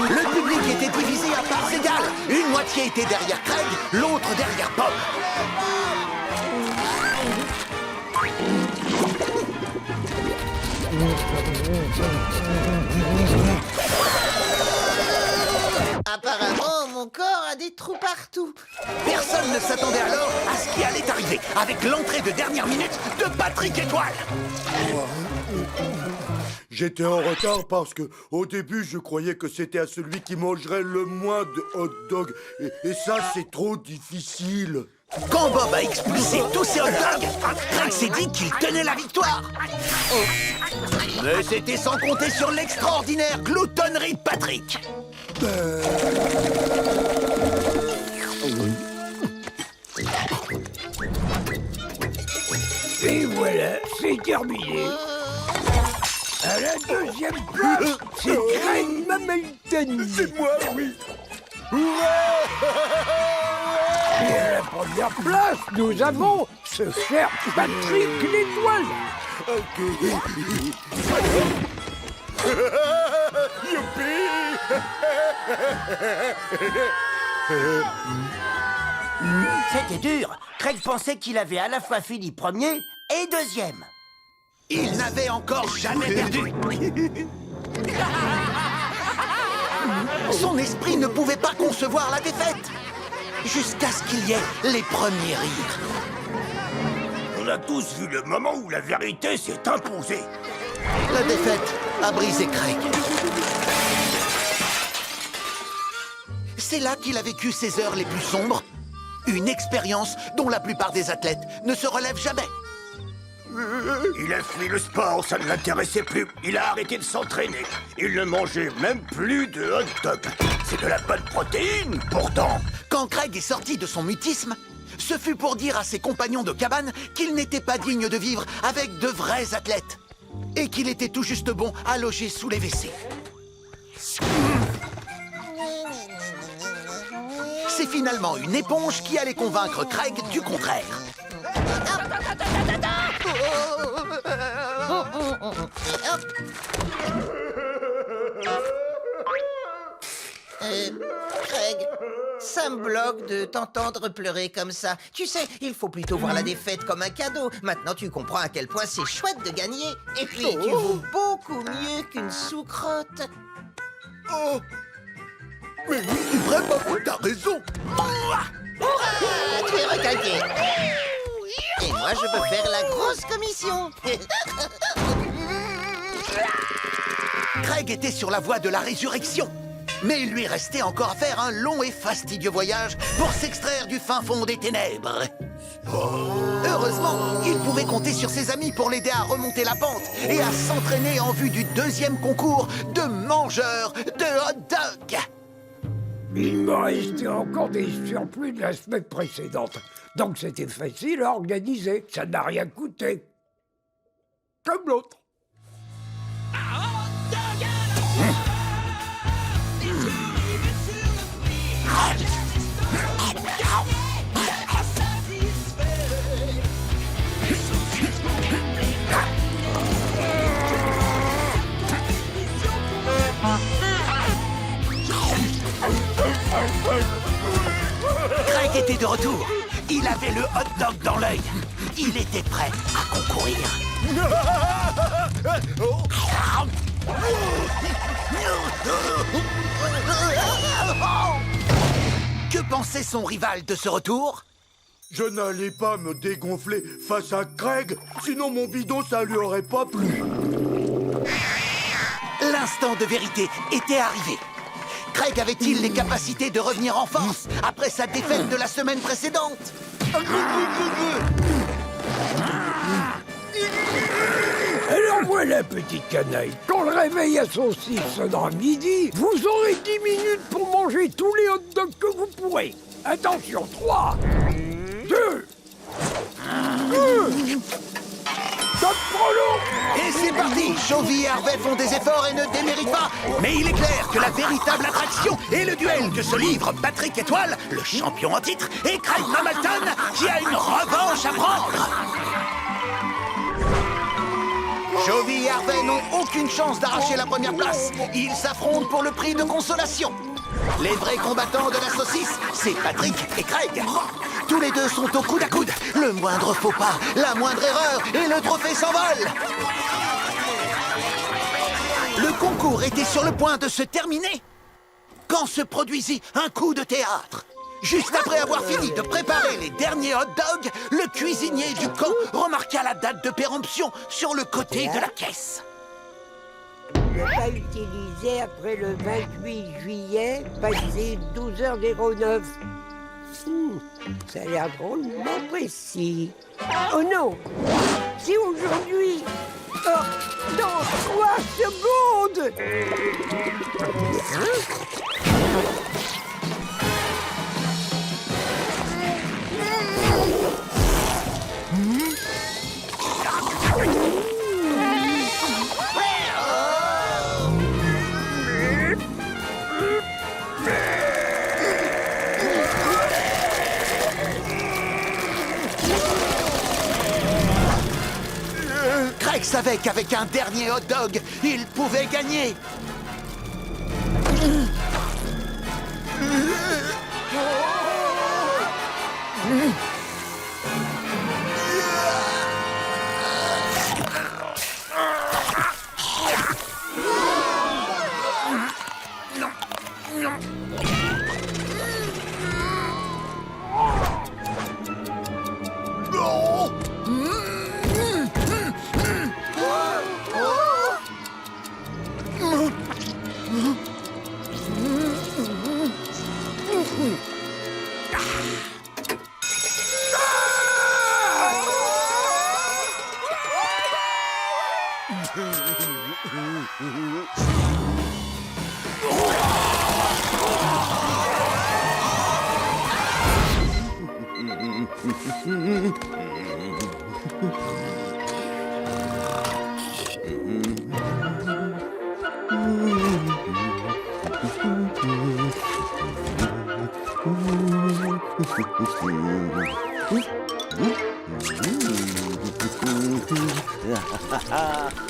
Le public était divisé à parts égales. Une moitié était derrière Craig, l'autre derrière Bob. Apparemment, mon corps a des trous partout. Personne ne s'attendait alors à ce qui allait arriver, avec l'entrée de dernière minute de Patrick Étoile. J'étais en retard parce que, au début, je croyais que c'était à celui qui mangerait le moins de hot dogs. Et ça, c'est trop difficile. Quand Bob a expulsé tous ces hot dogs, Craig s'est dit qu'il tenait la victoire. Mais c'était sans compter sur l'extraordinaire gloutonnerie de Patrick. Et voilà, c'est terminé. À la deuxième place, c'est Craig Mamelton. C'est moi, oui. Et à la première place, nous avons ce cher Patrick l'Étoile. C'était dur. Craig pensait qu'il avait à la fois fini premier et deuxième. Il n'avait encore jamais perdu. Son esprit ne pouvait pas concevoir la défaite. Jusqu'à ce qu'il y ait les premiers rires. On a tous vu le moment où la vérité s'est imposée. La défaite a brisé Craig. C'est là qu'il a vécu ses heures les plus sombres. Une expérience dont la plupart des athlètes ne se relèvent jamais. Il a fui le sport, ça ne l'intéressait plus. Il a arrêté de s'entraîner. Il ne mangeait même plus de hot dog. C'est de la bonne protéine, pourtant. Quand Craig est sorti de son mutisme, ce fut pour dire à ses compagnons de cabane qu'il n'était pas digne de vivre avec de vrais athlètes. Et qu'il était tout juste bon à loger sous les WC. C'est finalement une éponge qui allait convaincre Craig du contraire. Craig, ça me bloque de t'entendre pleurer comme ça. Tu sais, il faut plutôt voir la défaite comme un cadeau. Maintenant, tu comprends à quel point c'est chouette de gagner. Et puis, tu vaux beaucoup mieux qu'une sous-crotte. Oh. Mais vraiment, t'as raison. Tu es recalqué. Et moi, je peux faire la grosse commission. Craig était sur la voie de la résurrection. Mais il lui restait encore à faire un long et fastidieux voyage pour s'extraire du fin fond des ténèbres. Heureusement, il pouvait compter sur ses amis pour l'aider à remonter la pente et à s'entraîner en vue du deuxième concours de mangeurs de hot dog. Il me restait encore des surplus de la semaine précédente. Donc c'était facile à organiser. Ça n'a rien coûté. Comme l'autre. Craig était de retour. Il avait le hot dog dans l'œil. Il était prêt à concourir. Que pensait son rival de ce retour? Je n'allais pas me dégonfler face à Craig, sinon mon bidon, ça lui aurait pas plu. L'instant de vérité était arrivé. Craig avait-il les capacités de revenir en force après sa défaite de la semaine précédente? Alors voilà, petite canaille. Quand le réveil à saucisse sonnera midi, vous aurez 10 minutes pour manger tous les hot dogs que vous pourrez. Attention, 3, 2, 1... Top chrono! Et c'est parti! Chovy et Harvey font des efforts et ne déméritent pas. Mais il est clair que la véritable attraction est le duel que se livre Patrick Étoile, le champion en titre, et Craig Mamelton, qui a une revanche à prendre. Chovy et Harvey n'ont aucune chance d'arracher la première place. Ils s'affrontent pour le prix de consolation. Les vrais combattants de la saucisse, c'est Patrick et Craig. Tous les deux sont au coude à coude. Le moindre faux pas, la moindre erreur, et le trophée s'envole. Le concours était sur le point de se terminer quand se produisit un coup de théâtre. Juste après avoir fini de préparer les derniers hot dogs, le cuisinier du camp remarqua la date de péremption sur le côté de la caisse. Ne pas utilisé après le 28 juillet, passé 12h09. Ça a l'air drôlement précis. Oh non! C'est aujourd'hui! Oh, dans 3 secondes! Craig savait qu'avec un dernier hot dog, il pouvait gagner.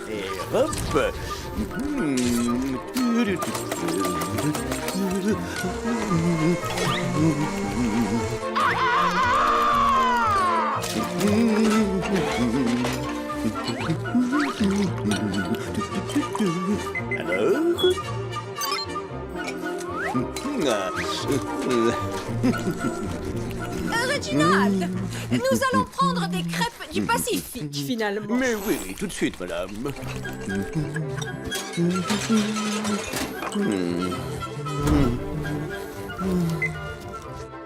Et hop. Reginald, nous allons prendre des crêpes du Pacifique, finalement. Mais oui, tout de suite, madame.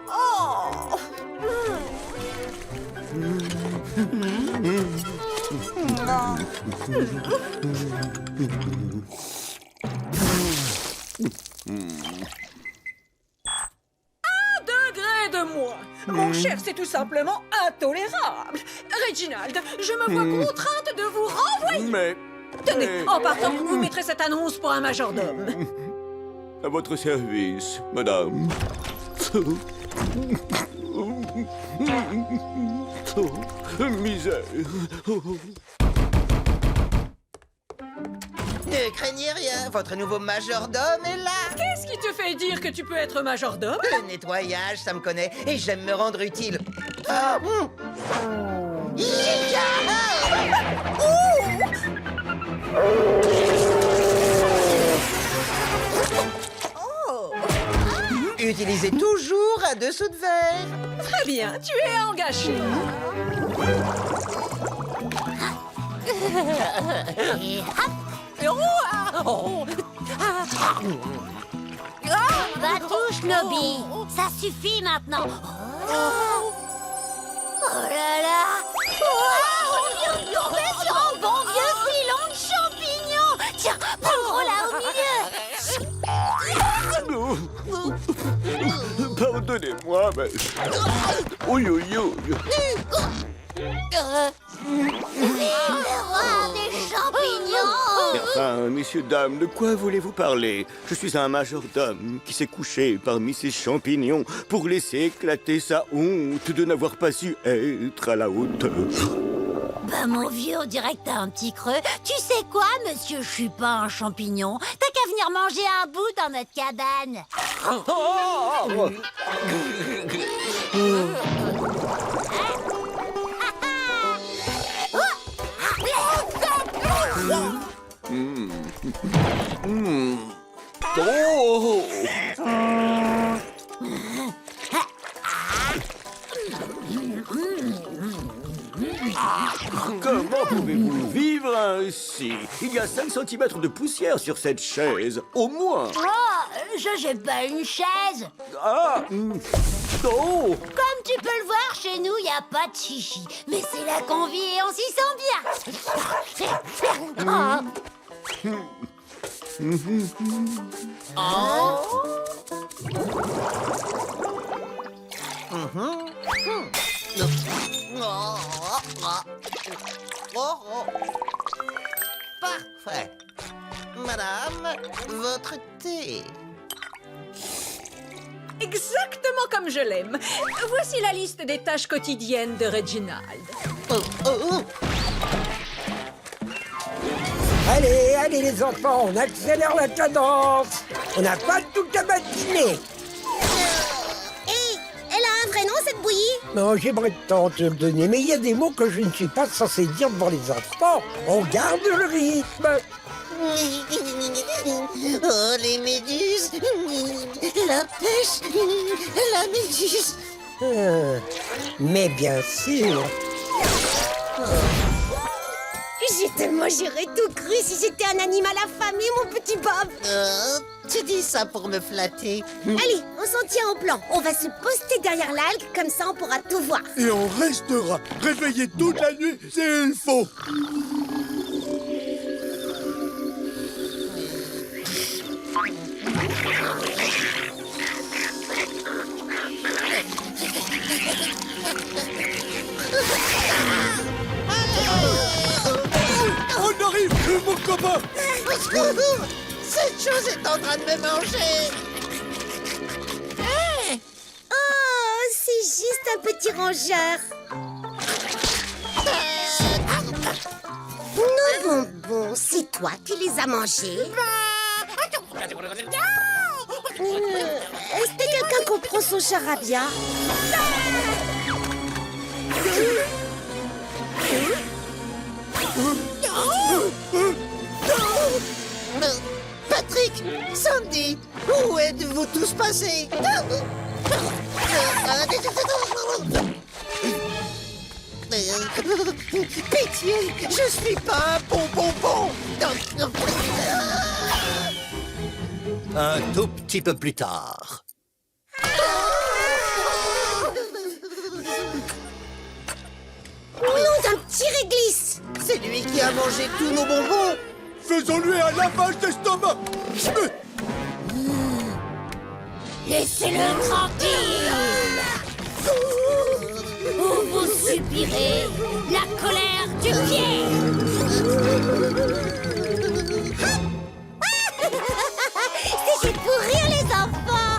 Oh! De moi. Mon cher, c'est tout simplement intolérable. Reginald, je me vois contrainte de vous renvoyer. Mais... Tenez, en partant, vous mettrez cette annonce pour un majordome. À votre service, madame. Misère. Ne craignez rien, votre nouveau majordome est là. Qu'est-ce qui te fait dire que tu peux être majordome? Le nettoyage, ça me connaît, et j'aime me rendre utile. Ah, Utilisez toujours un dessous de verre. Très bien, tu es engagé. Va-touche, Nobby. Ça suffit maintenant. Oh là là. Wow, on vient de tomber sur un bon vieux filon de champignons. Tiens, prends le gros là au milieu. Pardonnez-moi, mais... Oui, oui, oui. Le roi des champignons. Enfin, messieurs, dames, de quoi voulez-vous parler? Je suis un majordome qui s'est couché parmi ces champignons pour laisser éclater sa honte de n'avoir pas su être à la hauteur. bah mon vieux, on dirait que t'as un petit creux. Tu sais quoi, monsieur, je suis pas un champignon. T'as qu'à venir manger un bout dans notre cabane. Comment pouvez-vous vivre ainsi? Il y a 5 cm de poussière sur cette chaise, au moins. Oh, j'ai pas une chaise. Ah, oh. Comme tu peux le voir, chez nous, y a pas de chichi. Mais c'est là qu'on vit et on s'y sent bien. Parfait. Madame, votre thé. Exactement comme je l'aime. Voici la liste des tâches quotidiennes de Reginald. Oh, oh, oh. Allez, allez les enfants, on accélère la cadence. On n'a pas toute la matinée. Hé, elle a un vrai nom, cette bouillie? Non, j'aimerais tant te le donner, mais il y a des mots que je ne suis pas censé dire devant les enfants. On garde le rythme. Oh, les méduses. La pêche. La méduse. Mais bien sûr. J'ai tellement j'aurais tout cru si j'étais un animal affamé, mon petit Bob. Tu dis ça pour me flatter. Allez, on s'en tient au plan. On va se poster derrière l'algue, comme ça on pourra tout voir. Et on restera réveillé toute la nuit s'il faut. On arrive, mon copain. Cette chose est en train de me manger. Oh, c'est juste un petit rongeur. Non, bonbon, c'est toi qui les as mangés. Est-ce que quelqu'un comprend son charabia? Patrick, Sandy, où êtes-vous tous passés? Pitié, je suis pas un bon bonbon. Un tout petit peu plus tard. Nom d'un petit réglisse. C'est lui qui a mangé tous nos bonbons. Faisons-lui un lavage d'estomac. Laissez-le tranquille. Ou vous subirez la colère du pied. C'était pour rire, les enfants.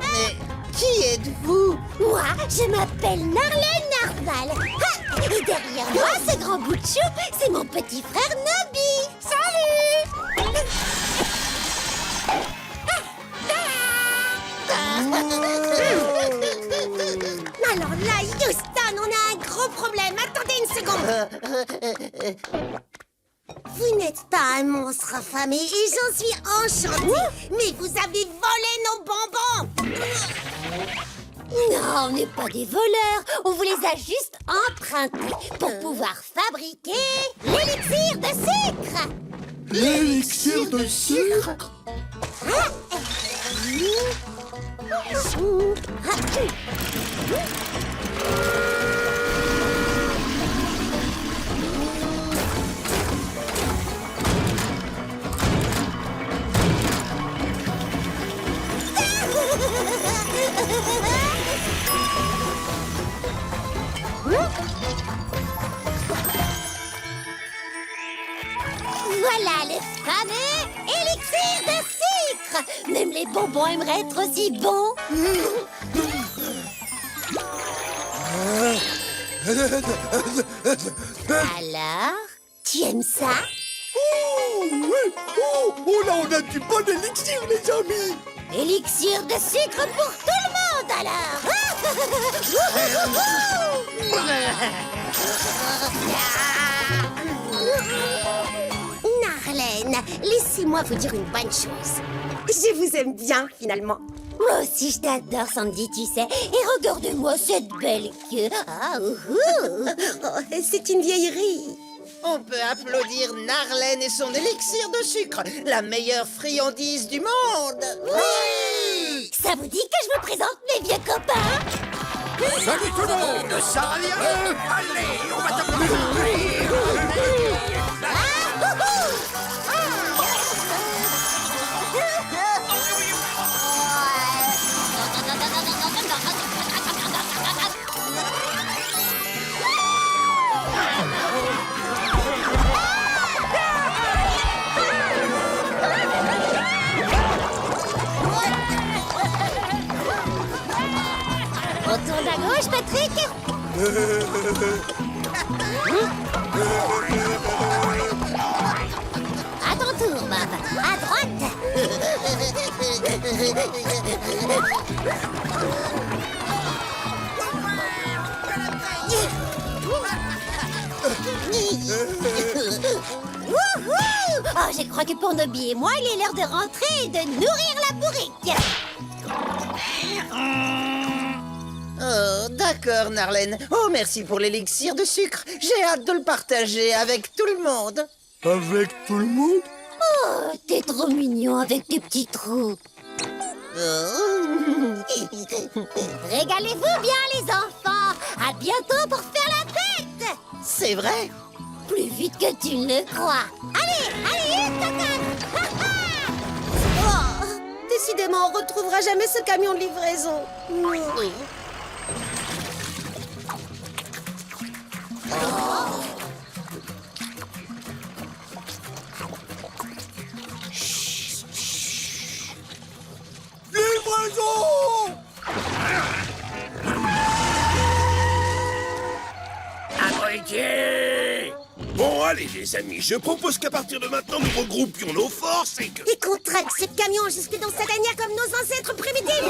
Mais qui êtes-vous? Moi, je m'appelle Narlen Narval. Ah, et derrière moi, ce grand bout de chou, c'est mon petit frère Nobby. Salut. Alors là, Houston, on a un gros problème. Attendez une seconde. Vous n'êtes pas un monstre affamé et j'en suis enchantée. Mais vous avez volé nos bonbons. Non, on n'est pas des voleurs. On vous les a juste empruntés pour pouvoir fabriquer l'élixir de sucre. L'élixir de sucre. Voilà le fameux élixir de sucre. Même les bonbons aimeraient être aussi bons. Alors, tu aimes ça? Oh, oui. Oh, là, on a du bon élixir, les amis. Élixir de sucre pour tout le monde, alors! Narlène, laissez-moi vous dire une bonne chose. Je vous aime bien, finalement. Moi aussi, je t'adore, Sandy, tu sais. Et regarde-moi cette belle queue. Ah, c'est une vieillerie. On peut applaudir Narlène et son élixir de sucre, la meilleure friandise du monde. Oui! Ça vous dit que je vous présente mes vieux copains? Salut tout le monde, ça va bien? Allez, on va t'applaudir. On tourne à gauche, Patrick? À ton tour, Bob. À droite. Wouhou! Oh, je crois que pour Nobby et moi, il est l'heure de rentrer et de nourrir la bourrique. Oh, d'accord, Narlène. Oh, merci pour l'élixir de sucre. J'ai hâte de le partager avec tout le monde. Avec tout le monde? Oh, t'es trop mignon avec tes petits trous. Régalez-vous bien, les enfants. À bientôt pour faire la fête. C'est vrai? Plus vite que tu ne le crois. Allez, tata. Oh, décidément, on retrouvera jamais ce camion de livraison. Livraison! Abruti! Bon, allez, les amis, je propose qu'à partir de maintenant, nous regroupions nos forces et que... Et qu'on traque ce camion jusque dans sa tanière comme nos ancêtres primitifs.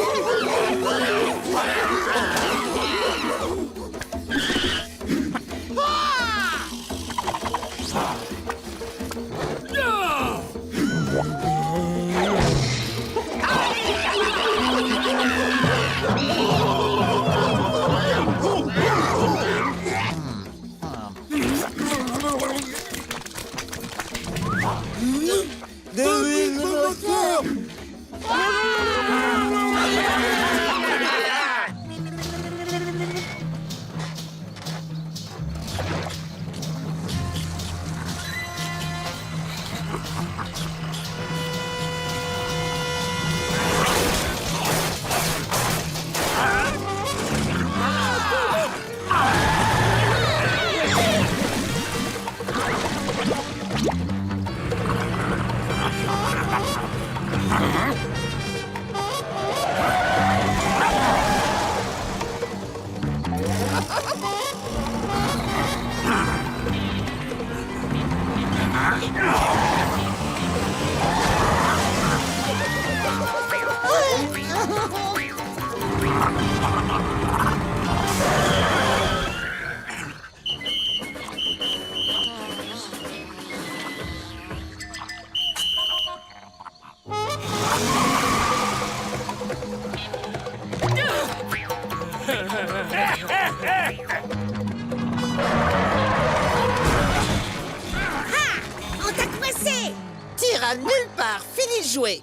On t'a coincé. Tire à nulle part, fini de jouer.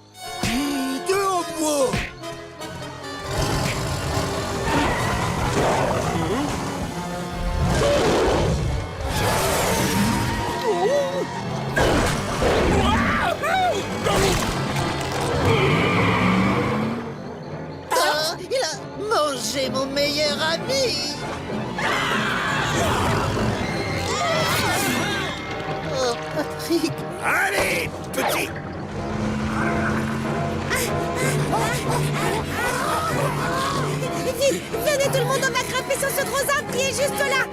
Devant moi! Oh, il a mangé mon meilleur ami. Oh, Patrick. Allez, petit! Vite, vite. Venez tout le monde, on va grimper sur ce gros arbre qui est juste là.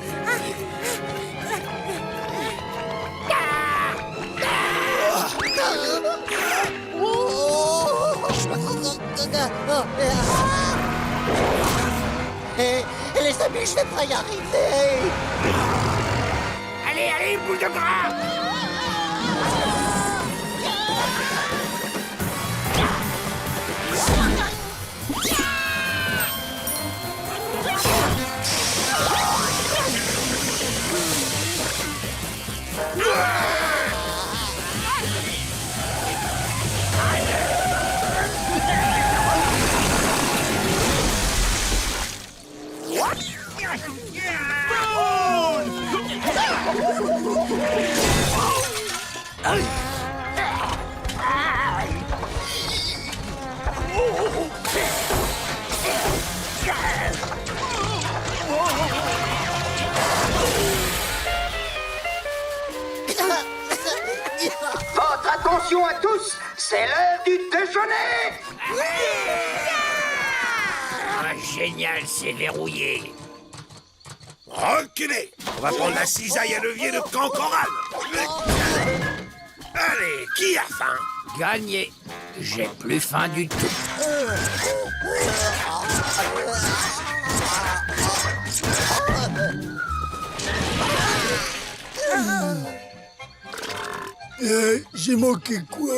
Les amis, je vais pas y arriver. Allez, allez, boule de gras! Votre attention à tous, c'est l'heure du déjeuner. Ah, génial, c'est verrouillé. Reculez. On va prendre la cisaille à levier de Cancoral. Allez, qui a faim? Gagné. J'ai plus faim du tout. J'ai manqué quoi?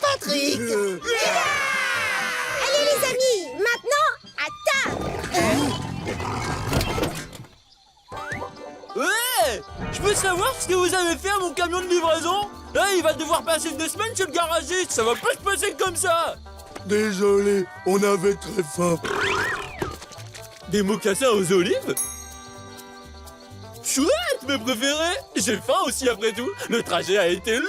Patrick. Allez les amis, maintenant, à table. Ouais! Je peux savoir ce que vous avez fait à mon camion de livraison? Là, il va devoir passer 2 semaines chez le garagiste, ça va pas se passer comme ça! Désolé, on avait très faim. Des mocassins aux olives? Chouette, mes préférés! J'ai faim aussi après tout, le trajet a été long!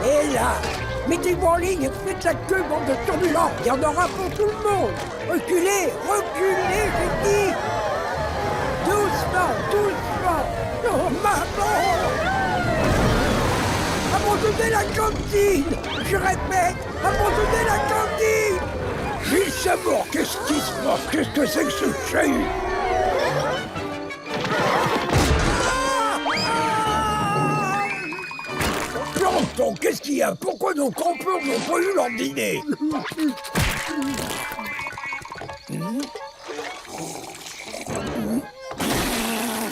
Et là, mettez-vous en ligne et faites la queue, bande de turbulents. Il y en aura pour tout le monde. Reculez, reculez, j'ai dit. Doucement, doucement. Oh, maman. Abandonnez la cantine. Je répète, abandonnez la cantine. Gilles Samour, qu'est-ce qui se passe? Qu'est-ce que c'est que ce chahut? Planton, qu'est-ce qu'il y a? Pourquoi nos campeurs n'ont pas eu leur dîner?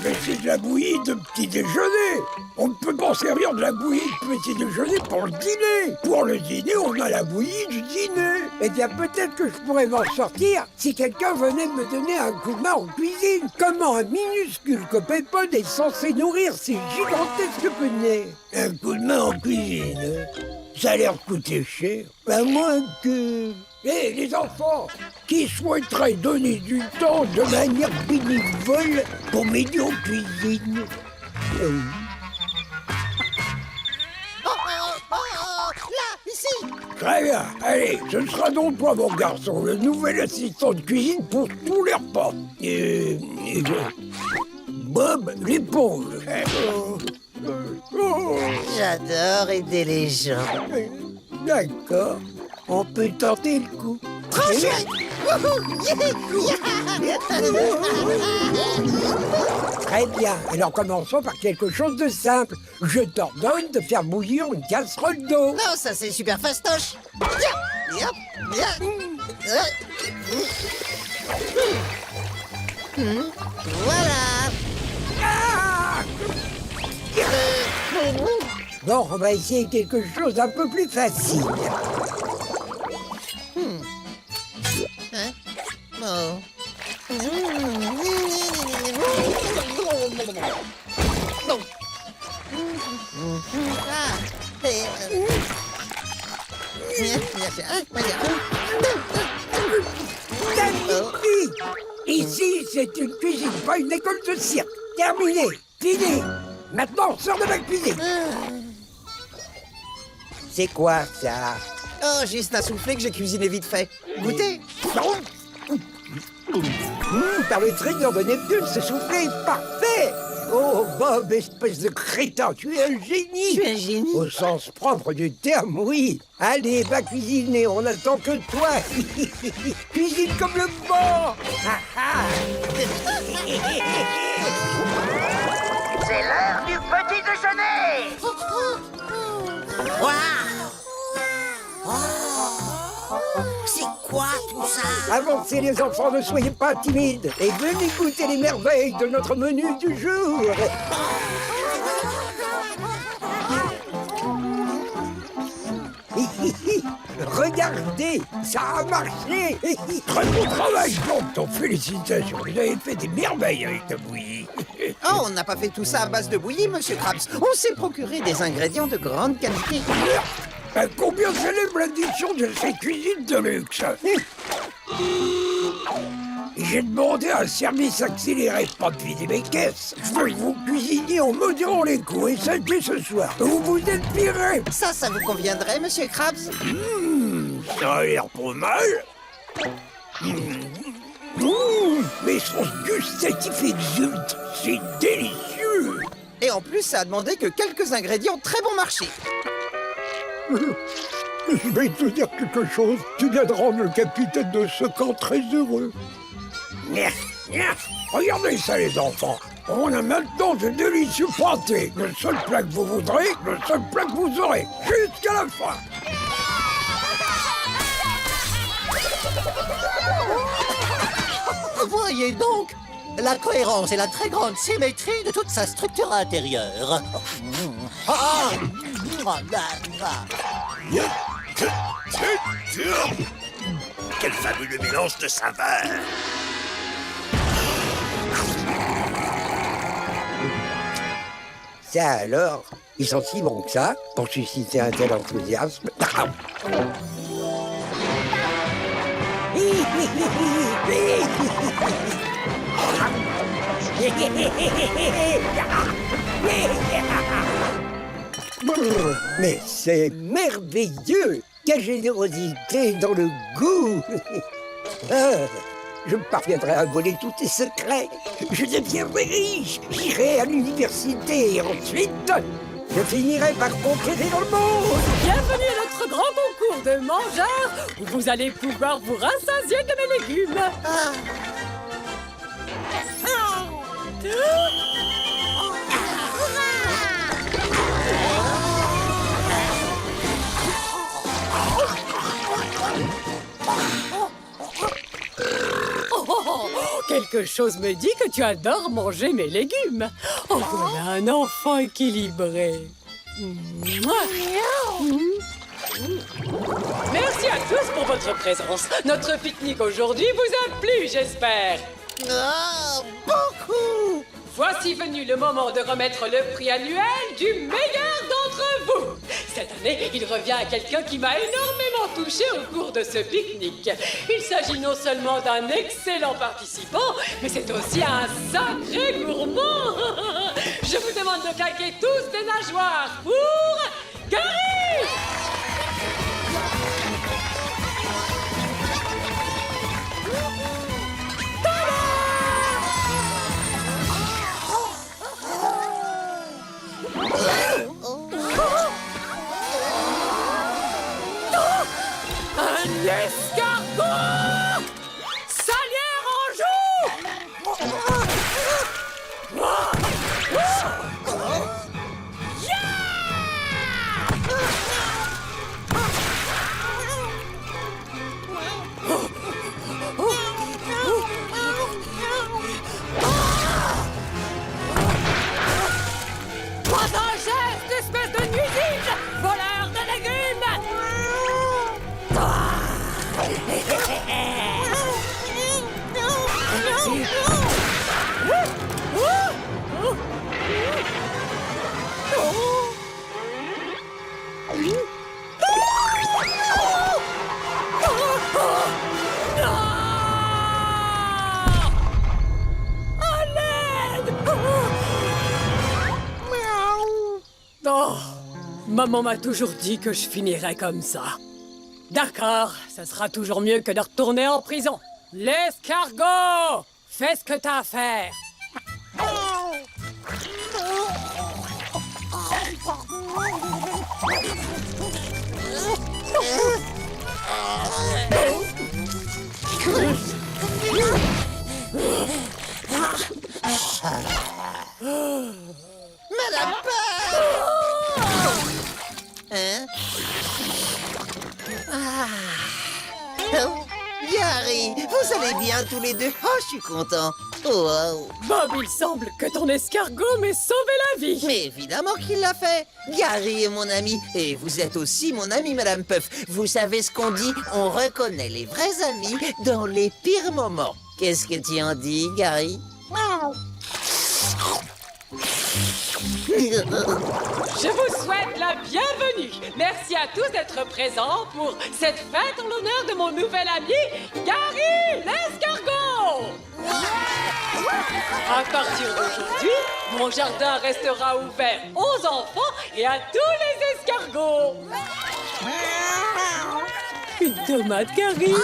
Mais c'est de la bouillie de petit déjeuner. On ne peut pas servir de la bouillie de petit déjeuner pour le dîner. Pour le dîner, on a la bouillie du dîner. Eh bien, peut-être que je pourrais m'en sortir si quelqu'un venait me donner un coup de main en cuisine. Comment un minuscule copépode est censé nourrir ces gigantesques penets? Un coup de main en cuisine, ça a l'air de coûter cher. À moins que... Hé, les enfants, qui souhaiteraient donner du temps de manière bénévole pour m'aider en cuisine? Là, ici. Très bien. Allez, ce sera donc toi, mon garçon, le nouvel assistant de cuisine pour tous les repas. Bob l'éponge. J'adore aider les gens. D'accord. On peut tenter le coup. Trop chouette. Très bien. Alors commençons par quelque chose de simple. Je t'ordonne de faire bouillir une casserole d'eau. Non, ça c'est super fastoche. Viens, viens, viens. Voilà. Bon, on va essayer quelque chose d'un peu plus facile. Oh. Ah. Magnifique! Ici, c'est une cuisine, pas une école de cirque. Terminé. Fini. Maintenant, sors de ma cuisine. C'est quoi, ça? Oh, juste un soufflé que j'ai cuisiné vite fait. Goûtez. Par le trésor de Neptune, ce soufflé est parfait. Oh, Bob, espèce de crétin, tu es un génie. Tu es un génie. Au sens propre du terme, oui. Allez, va cuisiner, on n'attend que toi. Cuisine comme le vent. C'est l'heure du petit déjeuner. C'est quoi tout ça? Avancez les enfants, ne soyez pas timides. Et venez goûter les merveilles de notre menu du jour. Regardez, ça a marché. Très bon travail, donc, félicitations. Vous avez fait des merveilles avec le bouilli. Oh, on n'a pas fait tout ça à base de bouillie, monsieur Krabs. On s'est procuré des ingrédients de grande qualité. Combien célèbre l'addition de ces cuisines de luxe? J'ai demandé un service accéléré, pas de vider mes caisses. Je veux que vous cuisiniez en modérant les coûts, et ça fait ce soir. Vous vous êtes viré. Ça vous conviendrait, monsieur Krabs? Ça a l'air pas mal. Mais son gustatif exulte, c'est délicieux. Et en plus, ça a demandé que quelques ingrédients très bon marché. Je vais te dire quelque chose. Tu viens de rendre le capitaine de ce camp très heureux. Regardez ça, les enfants. On a maintenant de délicieux pâtés. Le seul plat que vous voudrez, le seul plat que vous aurez. Jusqu'à la fin. Voyez donc la cohérence et la très grande symétrie de toute sa structure intérieure. Quel fabuleux mélange de saveurs! Ça alors, ils sont si bons que ça pour susciter un tel enthousiasme. Mais c'est merveilleux! Quelle générosité dans le goût! Je parviendrai à voler tous tes secrets. Je deviendrai riche. J'irai à l'université et ensuite, je finirai par conquérir le monde. Bienvenue à notre grand concours de mangeurs où vous allez pouvoir vous rassasier de mes légumes. Quelque chose me dit que tu adores manger mes légumes. Oh, voilà un enfant équilibré. Merci à tous pour votre présence. Notre pique-nique aujourd'hui vous a plu, j'espère. Oh, beaucoup! Voici venu le moment de remettre le prix annuel du meilleur d'entre vous. Cette année, il revient à quelqu'un qui m'a énormément touché au cours de ce pique-nique. Il s'agit non seulement d'un excellent participant, mais c'est aussi un sacré gourmand. Je vous demande de claquer tous des nageoires pour Gary! Un escargot! Salière en joue! Pas un geste, espèce de nuisige! Voleur de légumes! Maman m'a toujours dit que je finirais comme ça. D'accord, ça sera toujours mieux que de retourner en prison. L'escargot! Fais ce que t'as à faire. Madame Puff! Hein? Oh, Gary, vous allez bien tous les deux? Oh, je suis content. Oh, wow. Bob, il semble que ton escargot m'ait sauvé la vie. Mais évidemment qu'il l'a fait. Gary est mon ami. Et vous êtes aussi mon ami, Madame Puff. Vous savez ce qu'on dit? On reconnaît les vrais amis dans les pires moments. Qu'est-ce que tu en dis, Gary? Je vous souhaite la bienvenue. Merci à tous d'être présents pour cette fête en l'honneur de mon nouvel ami, Gary l'escargot. À partir d'aujourd'hui, mon jardin restera ouvert aux enfants et à tous les escargots. Une tomate, Gary.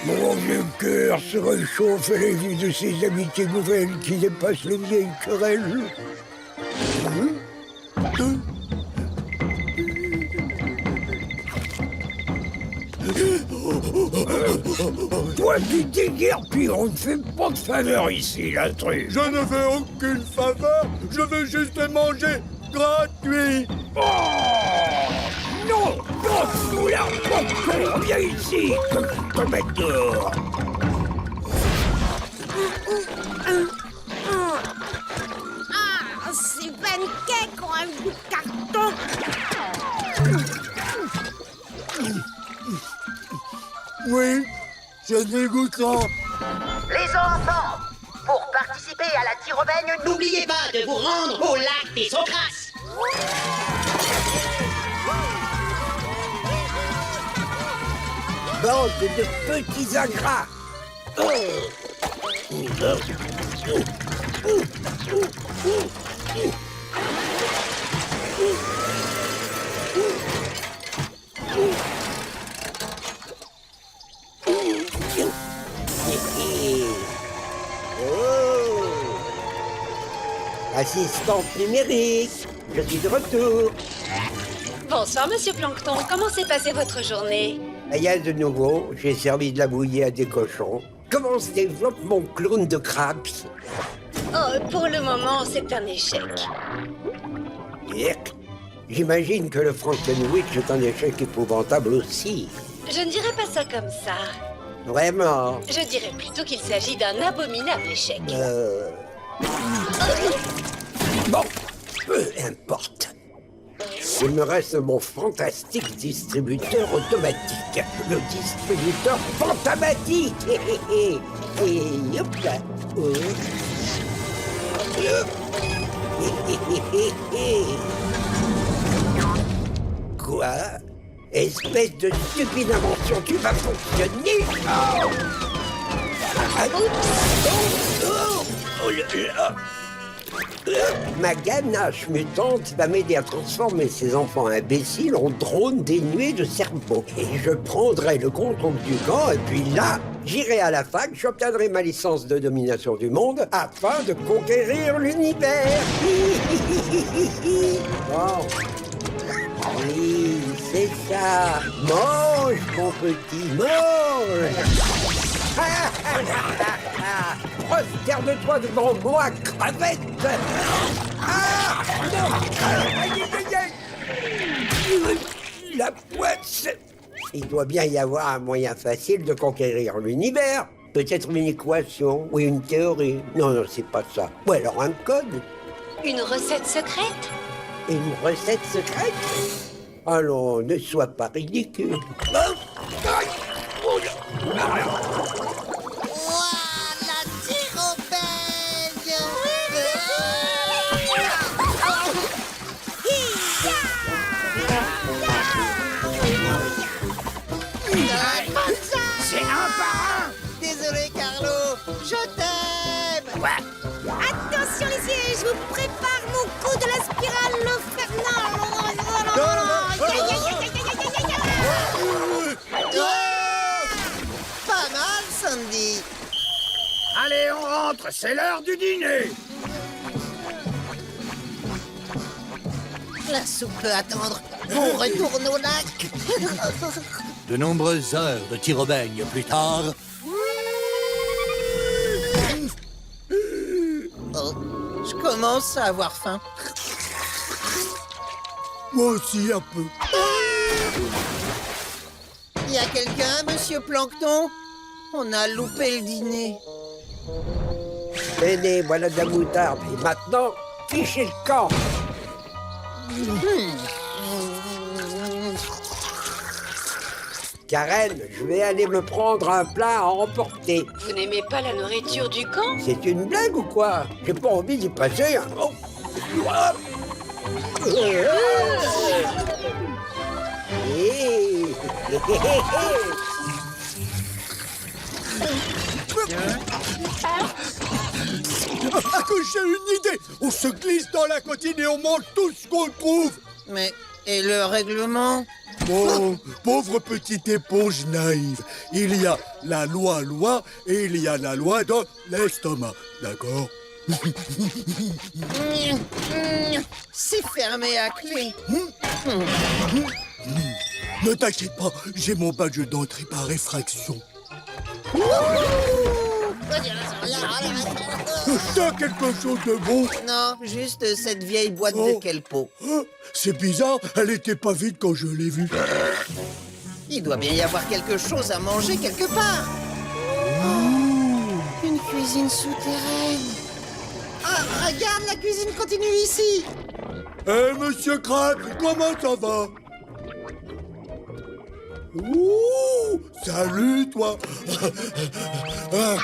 Mon vieux cœur se réchauffe à la vue de ces amitiés nouvelles qui dépassent les vieilles querelles. Toi qui t'éguerpilles, on ne fait pas de faveur ici, la truie. Je ne veux aucune faveur, je veux juste manger gratuit. Oh non, non, nous la on vient ici, que je te mette dehors. Ah, ces pancakes ont un goût de carton. Oui, c'est dégoûtant. Les enfants, pour participer à la tire-au-beigne, n'oubliez pas de vous rendre au lac des Socrates. Bande de petits ingrats. Assistante numérique, je suis de retour. Bonsoir, Monsieur Plancton. Comment s'est passée votre journée? Rien de nouveau, j'ai servi de la bouillie à des cochons. Comment se développe mon clown de Craps? Oh, pour le moment, c'est un échec. Yerk. J'imagine que le Frankenwich est un échec épouvantable aussi. Je ne dirais pas ça comme ça. Vraiment? Je dirais plutôt qu'il s'agit d'un abominable échec. Bon, peu importe. Il me reste mon fantastique distributeur automatique. Le distributeur fantamatique. Et hop là. Quoi? Espèce de stupide invention, tu vas fonctionner. Oh. Oh là là. Ma ganache mutante va m'aider à transformer ces enfants imbéciles en drones dénués de cerveau. Et je prendrai le contrôle du camp, et puis là, j'irai à la fac, j'obtiendrai ma licence de domination du monde afin de conquérir l'univers. Bon. Oui, c'est ça. Mange, mon petit, mange. Prosterne-toi devant moi, crevette. Ah non. Aïe, aïe, aïe. La poisse. Il doit bien y avoir un moyen facile de conquérir l'univers. Peut-être une équation ou une théorie. Non, non, c'est pas ça. Ou alors un code. Une recette secrète? Une recette secrète? Allons, ne sois pas ridicule. C'est un par un. Désolé, Carlo. Je t'aime. Attention les sièges, je vous prépare mon coup de la spirale infernale. Pas mal, Sandy. Allez, on rentre, c'est l'heure du dîner. La soupe peut attendre. On retourne au lac. De nombreuses heures de tir au beigne plus tard, Oh, je commence à avoir faim. Moi aussi, un peu. Y a quelqu'un, monsieur Plancton? On a loupé le dîner. Tenez, voilà de la moutarde. Et maintenant, fichez le camp. Karen, je vais aller me prendre un plat à emporter. Vous n'aimez pas la nourriture du camp? C'est une blague ou quoi? J'ai pas envie d'y passer. Hein. Oh. Hop. Hey. Ah, que j'ai une idée! On se glisse dans la cantine et on mange tout ce qu'on trouve! Mais, et le règlement? Oh, pauvre petite éponge naïve. Il y a la loi et il y a la loi dans l'estomac, d'accord? C'est fermé à clé. Ne t'inquiète pas, j'ai mon badge d'entrée par effraction. T'as quelque chose de bon? Non, juste cette vieille boîte Oh. de kelpo. C'est bizarre, elle était pas vide quand je l'ai vue. Il doit bien y avoir quelque chose à manger quelque part. Une cuisine souterraine. Ah, regarde, la cuisine continue ici. Monsieur Kratz, comment ça va? Ouh, salut, toi. Oh,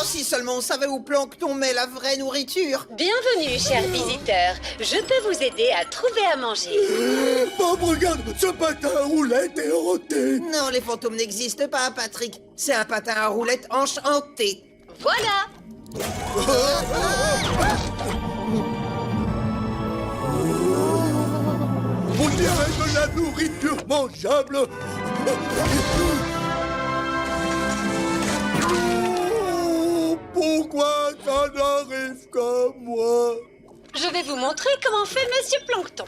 si seulement on savait où Plancton met la vraie nourriture. Bienvenue, chers visiteurs. Je peux vous aider à trouver à manger. Bob, regarde, ce patin à roulettes est hanté. Non, les fantômes n'existent pas, Patrick. C'est un patin à roulettes enchanté. Voilà. On dirait de la nourriture mangeable. Oh, pourquoi ça n'arrive qu'à moi? Je vais vous montrer comment fait Monsieur Plancton.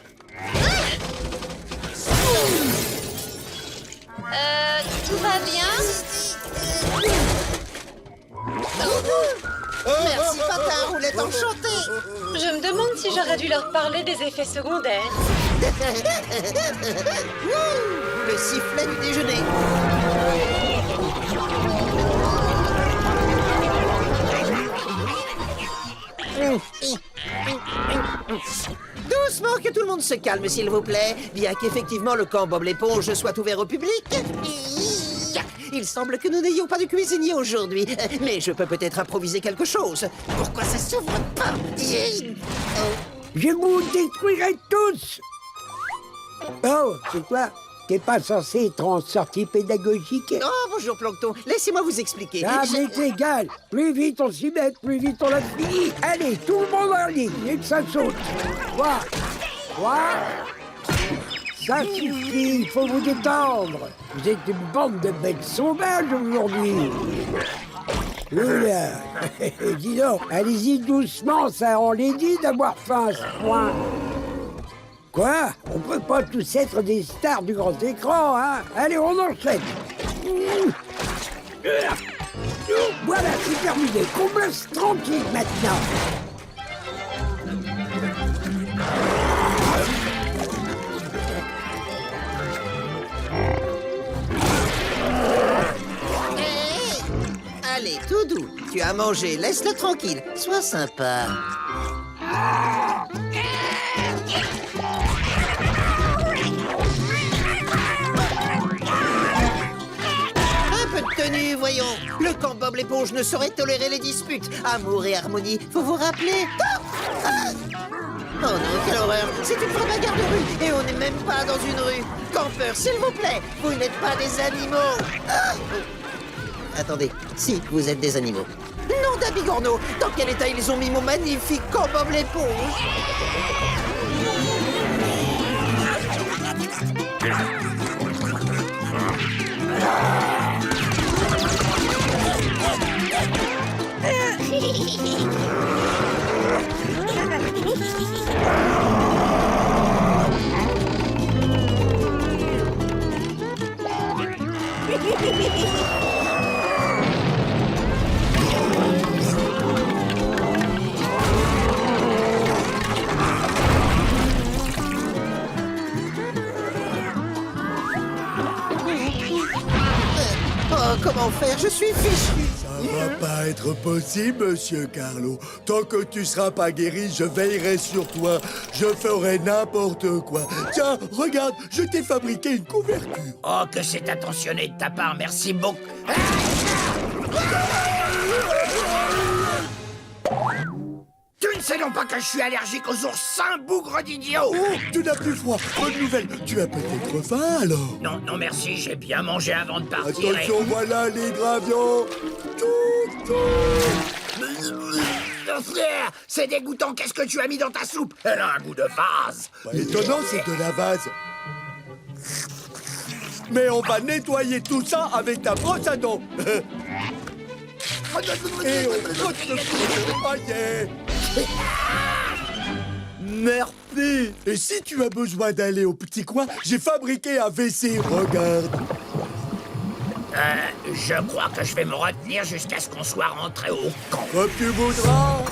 Tout va bien? Merci, patin à roulettes enchanté. Je me demande si j'aurais dû leur parler des effets secondaires. Le sifflet du déjeuner. Doucement, que tout le monde se calme, s'il vous plaît. Bien qu'effectivement le camp Bob l'éponge soit ouvert au public. Il semble que nous n'ayons pas de cuisinier aujourd'hui, mais je peux peut-être improviser quelque chose. Pourquoi ça s'ouvre pas? Je vous détruirai tous. Oh, c'est quoi? T'es pas censé être en sortie pédagogique? Oh, bonjour Plancton, laissez-moi vous expliquer. Ah, mais c'est égal. Plus vite on s'y met, plus vite on l'a fini. Allez, tout le monde en ligne, et que ça saute. Quoi? Ça suffit, il faut vous détendre. Vous êtes une bande de bêtes sauvages aujourd'hui. Oula. Dis donc, allez-y doucement, ça enlaidit d'avoir faim à ce point. Quoi? On peut pas tous être des stars du grand écran, hein? Allez, on enchaîne. Voilà, c'est terminé. Qu'on me laisse tranquille maintenant. Allez, tout doux. Tu as mangé, laisse-le tranquille. Sois sympa. Un peu de tenue, voyons. Le camp Bob l'éponge ne saurait tolérer les disputes. Amour et harmonie, faut vous rappeler. Oh non, quelle horreur. C'est une vraie bagarre de rue. Et on n'est même pas dans une rue. Campeurs, s'il vous plaît, vous n'êtes pas des animaux. Attendez, si, vous êtes des animaux. Non, d'Abigorno, dans quel état ils ont mis mon magnifique corps Bob l'éponge? Oh, comment faire? Je suis fichu. Ça va pas être possible, monsieur Carlo. Tant que tu seras pas guéri, je veillerai sur toi. Je ferai n'importe quoi. Tiens, regarde, je t'ai fabriqué une couverture. Oh, que c'est attentionné de ta part, merci beaucoup. Tu ne sais non pas que je suis allergique aux oursins, bougre d'idiot. Oh, tu n'as plus froid. Bonne nouvelle, tu as peut-être faim alors. Non, non merci, j'ai bien mangé avant de partir. Attention, voilà l'hydravion. C'est dégoûtant, qu'est-ce que tu as mis dans ta soupe? Elle a un goût de vase. Pas étonnant, c'est de la vase. Mais on va nettoyer tout ça avec ta brosse à dents. Et on frotte le paillet. Merci. Et si tu as besoin d'aller au petit coin, j'ai fabriqué un WC, regarde. Je crois que je vais me retenir jusqu'à ce qu'on soit rentré au camp. Comme tu voudras.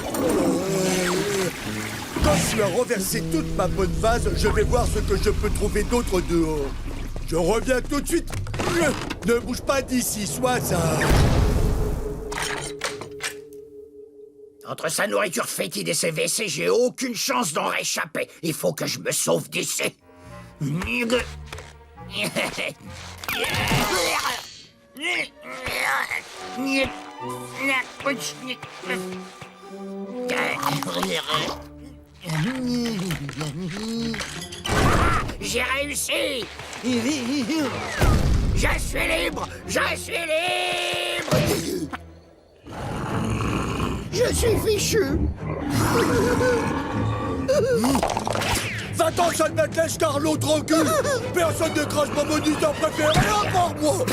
Quand tu as renversé toute ma bonne vase, je vais voir ce que je peux trouver d'autre dehors. Je reviens tout de suite. Ne bouge pas d'ici, sois sage. Entre sa nourriture fétide et ses WC, j'ai aucune chance d'en réchapper. Il faut que je me sauve d'ici. J'ai réussi. Je suis libre. Je suis libre. Je suis fichu. Va-t'en, sale Maclèche, Carlo, tranquille. Personne ne crache mon moniteur préféré à part moi.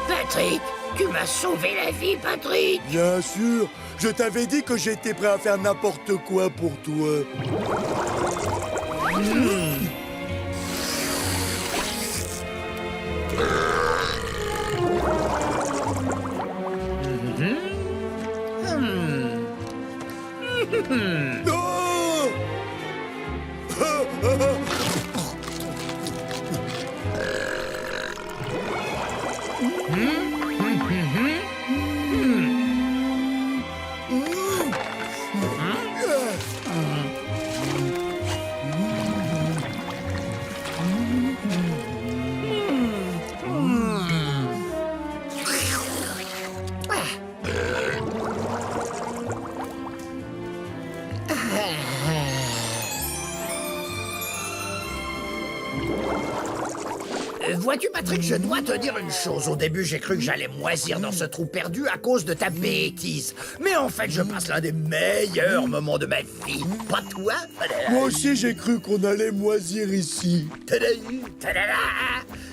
Patrick, tu m'as sauvé la vie, Patrick. Bien sûr. Je t'avais dit que j'étais prêt à faire n'importe quoi pour toi. Vois-tu, Patrick, je dois te dire une chose. Au début, j'ai cru que j'allais moisir dans ce trou perdu à cause de ta bêtise. Mais en fait, je passe l'un des meilleurs moments de ma vie. Pas toi? Moi aussi, j'ai cru qu'on allait moisir ici. Tadada!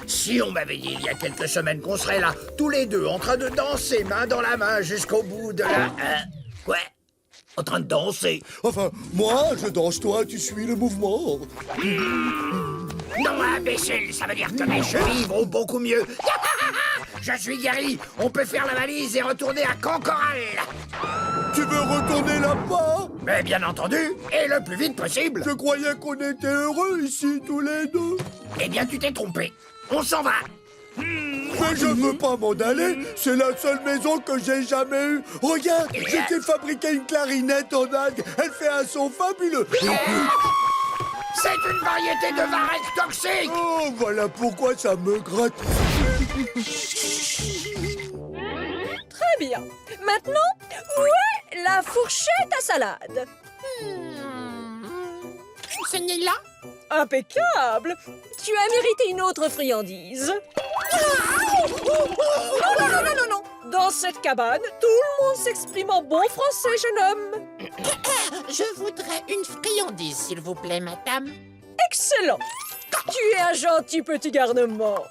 Si on m'avait dit il y a quelques semaines qu'on serait là, tous les deux, en train de danser main dans la main jusqu'au bout de la... Ouais, en train de danser. Enfin, moi, je danse, toi, tu suis le mouvement. Non, imbécile, ça veut dire que mes chevilles vont beaucoup mieux. Je suis guéri, on peut faire la valise et retourner à Cancoral. Tu veux retourner là-bas? Mais bien entendu, et le plus vite possible. Je croyais qu'on était heureux ici, tous les deux. Eh bien, tu t'es trompé. On s'en va. Mais je veux pas m'en aller, c'est la seule maison que j'ai jamais eue. Regarde, je t'ai fabriqué une clarinette en algue, elle fait un son fabuleux. C'est une variété de varech toxique. Oh, voilà pourquoi ça me gratte. Très bien. Maintenant, où est la fourchette à salade? Ce n'est là. Impeccable. Tu as mérité une autre friandise. Non. Dans cette cabane, tout le monde s'exprime en bon français, jeune homme. Je voudrais une friandise, s'il vous plaît, madame. Excellent. Tu es un gentil petit garnement.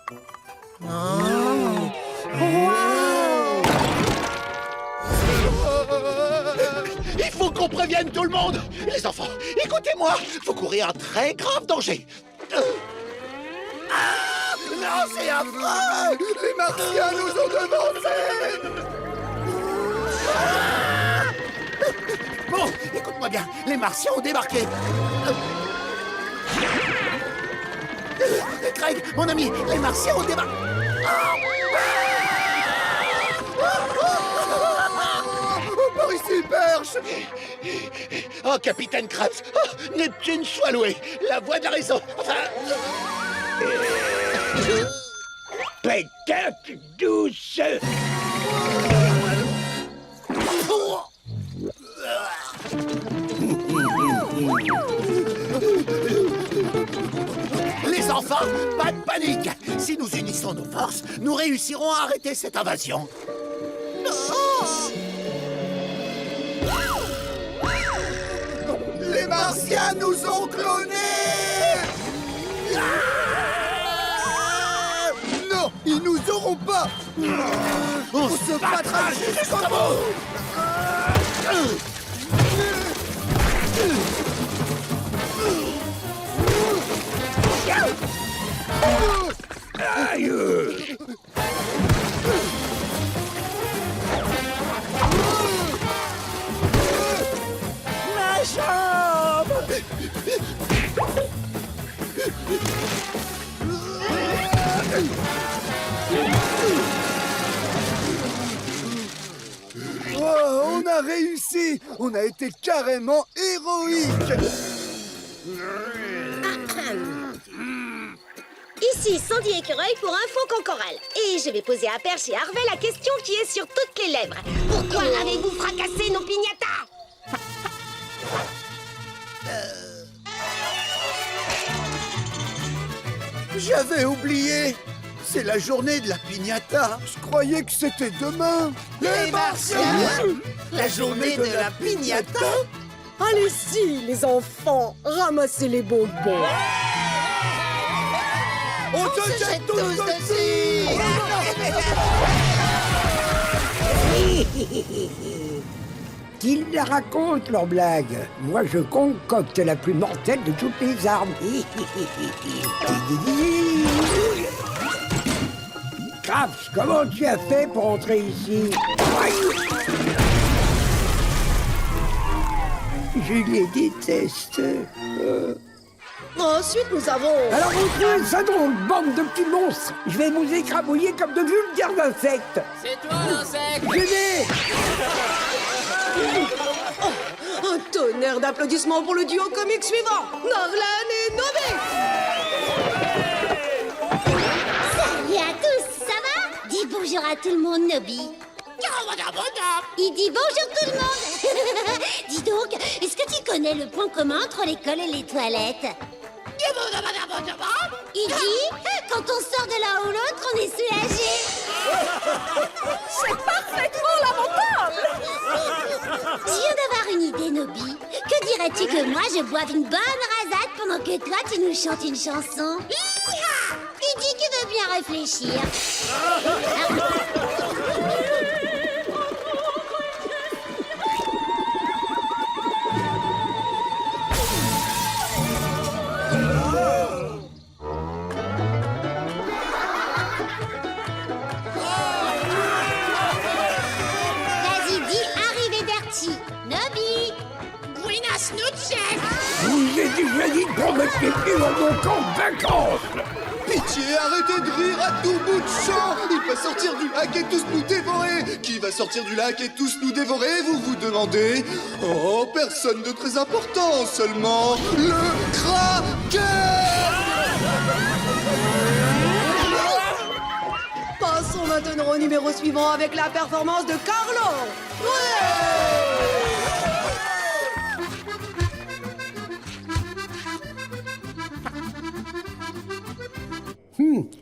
Il faut qu'on prévienne tout le monde. Les enfants, écoutez-moi. Faut courir un très grave danger. Non, c'est affreux! Les Martiens nous ont devancés! Bon, écoute-moi bien. Les Martiens ont débarqué. Craig, mon ami, les Martiens ont débarqué. Par ici, perche! Oh, Capitaine Krabs. Oh, Neptune soit loué. La voix de la raison. Enfin... Pétate douce. Les enfants, pas de panique. Si nous unissons nos forces, nous réussirons à arrêter cette invasion. Les Martiens nous ont clonés! Non, ils nous auront pas! On se battra jusqu'au bout! Aïe. Ma jambe. Oh, on a réussi! On a été carrément héroïques! Ici Sandy Écureuil pour Info Concoral. Et je vais poser à Perche et Harvey la question qui est sur toutes les lèvres. Pourquoi avez-vous fracassé nos piñatas? J'avais oublié! C'est la journée de la piñata! Je croyais que c'était demain! Les Martiens! La journée de la piñata? Allez-y, les enfants, ramassez les bonbons. On se jette tous dessus! Qu'ils la racontent, leurs blagues. Moi, je concocte la plus mortelle de toutes les armes. Krabs, comment tu as fait pour entrer ici? Je les déteste. Ensuite, nous avons... Alors, vous trouvez ça drôle, bande de petits monstres? Je vais vous écrabouiller comme de vulgaires insectes. C'est toi, l'insecte. Venez! Un tonnerre d'applaudissements pour le duo comique suivant, Norlan et Nobé. Salut à tous, ça va? Dis bonjour à tout le monde, Nobby. Il dit bonjour tout le monde. Dis donc, est-ce que tu connais le point commun entre l'école et les toilettes? Il dit, quand on sort de l'un ou l'autre, on est soulagé. C'est parfaitement lamentable. Je viens d'avoir une idée, Nobby. Que dirais-tu que moi, je boive une bonne rasade pendant que toi, tu nous chantes une chanson? Il dit qu'il veut bien réfléchir. Je vous ai déjà dit de promettre les pieds dans mon camp de vacances. Pitié, arrêtez de rire à tout bout de champ! Il va sortir du lac et tous nous dévorer! Qui va sortir du lac et tous nous dévorer, vous vous demandez? Oh, personne de très important, seulement le Kraken! maintenant au numéro suivant avec la performance de Carlo.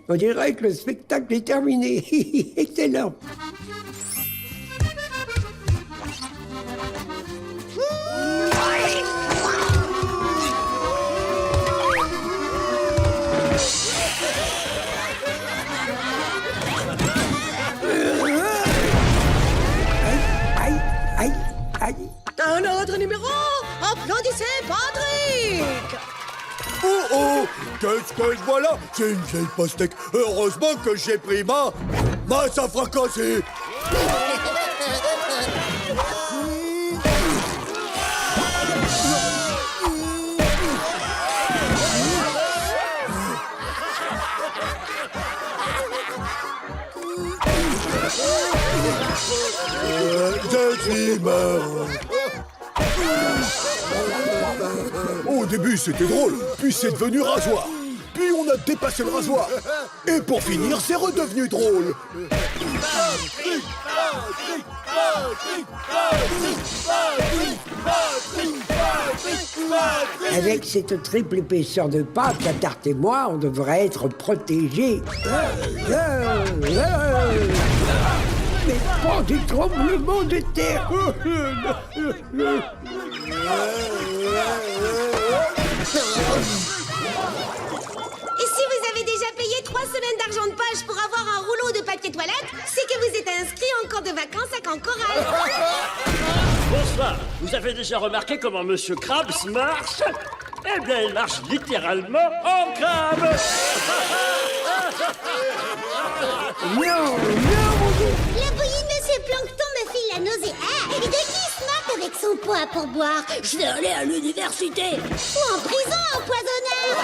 On dirait que le spectacle est terminé. Excellent. Aïe, aïe, aïe. Un autre numéro. Applaudissez Patrick. Oh oh, qu'est-ce que je vois là? C'est une vieille pastèque. Heureusement que j'ai pris ma masse à fracasser. Je suis mort. Au début, c'était drôle, puis c'est devenu rasoir. Puis on a dépassé le rasoir. Et pour finir, c'est redevenu drôle. Avec cette triple épaisseur de pâte, la tarte et moi, on devrait être protégés. Mais pas du tremblement de terre. Et si vous avez déjà payé 3 semaines d'argent de poche pour avoir un rouleau de papier toilette, c'est que vous êtes inscrit en camp de vacances à Camp Coral. Bonsoir. Vous avez déjà remarqué comment Monsieur Krabs marche? Eh bien, il marche littéralement en crabe. La bouillie de Monsieur Plancton me file la nausée. Ah, et de qui il se moque avec son pot à pourboire? Je vais aller à l'université. Ou en prison, empoisonneur.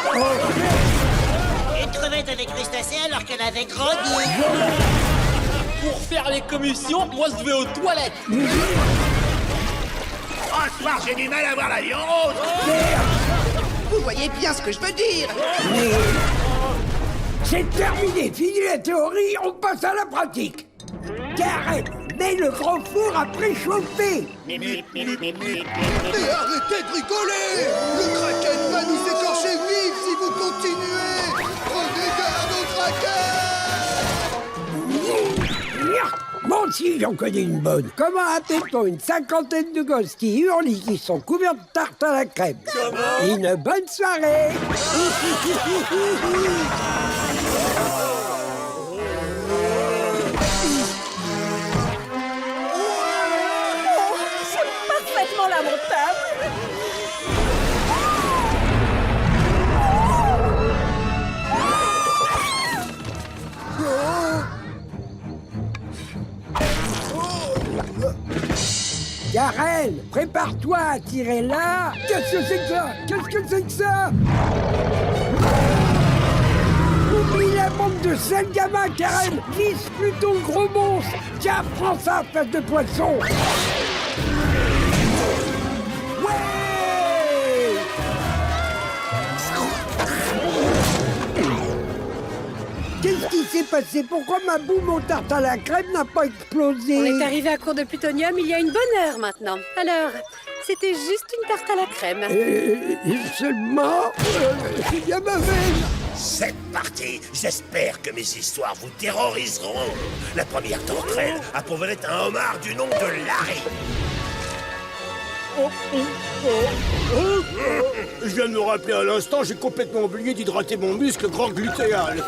Une crevette avec crustacés alors qu'elle avait grandi. Pour faire les commissions, moi je vais aux toilettes. Oh, ce soir, j'ai du mal à voir la vie en rose. Vous voyez bien ce que je veux dire. C'est terminé, fini la théorie, on passe à la pratique. Karen, mets le grand four à préchauffer. Mais arrêtez de rigoler. Le kraken va nous écorcher vifs si vous continuez. Prenez garde au kraken. Bon, si j'en connais une bonne. Comment appelle-t-on une cinquantaine de gosses qui hurlent et qui sont couverts de tarte à la crème? Une bonne soirée. C'est parfaitement lamentable. Karen, prépare-toi à tirer là. Qu'est-ce que c'est que ça? Qu'est-ce que c'est que ça? Oublie la bande de sales gamins, Karen. Vise plutôt le gros monstre. Tiens, prends ça, face de poisson. Ouais! Qu'est-ce qui s'est passé? Pourquoi ma boum en tarte à la crème n'a pas explosé? On est arrivé à court de plutonium il y a une bonne heure maintenant. Alors, c'était juste une tarte à la crème. Seulement, c'est bien ma veine. C'est parti. J'espère que mes histoires vous terroriseront. La première d'entre elles a pour vedette un homard du nom de Larry. Je viens de me rappeler à l'instant, j'ai complètement oublié d'hydrater mon muscle grand glutéal.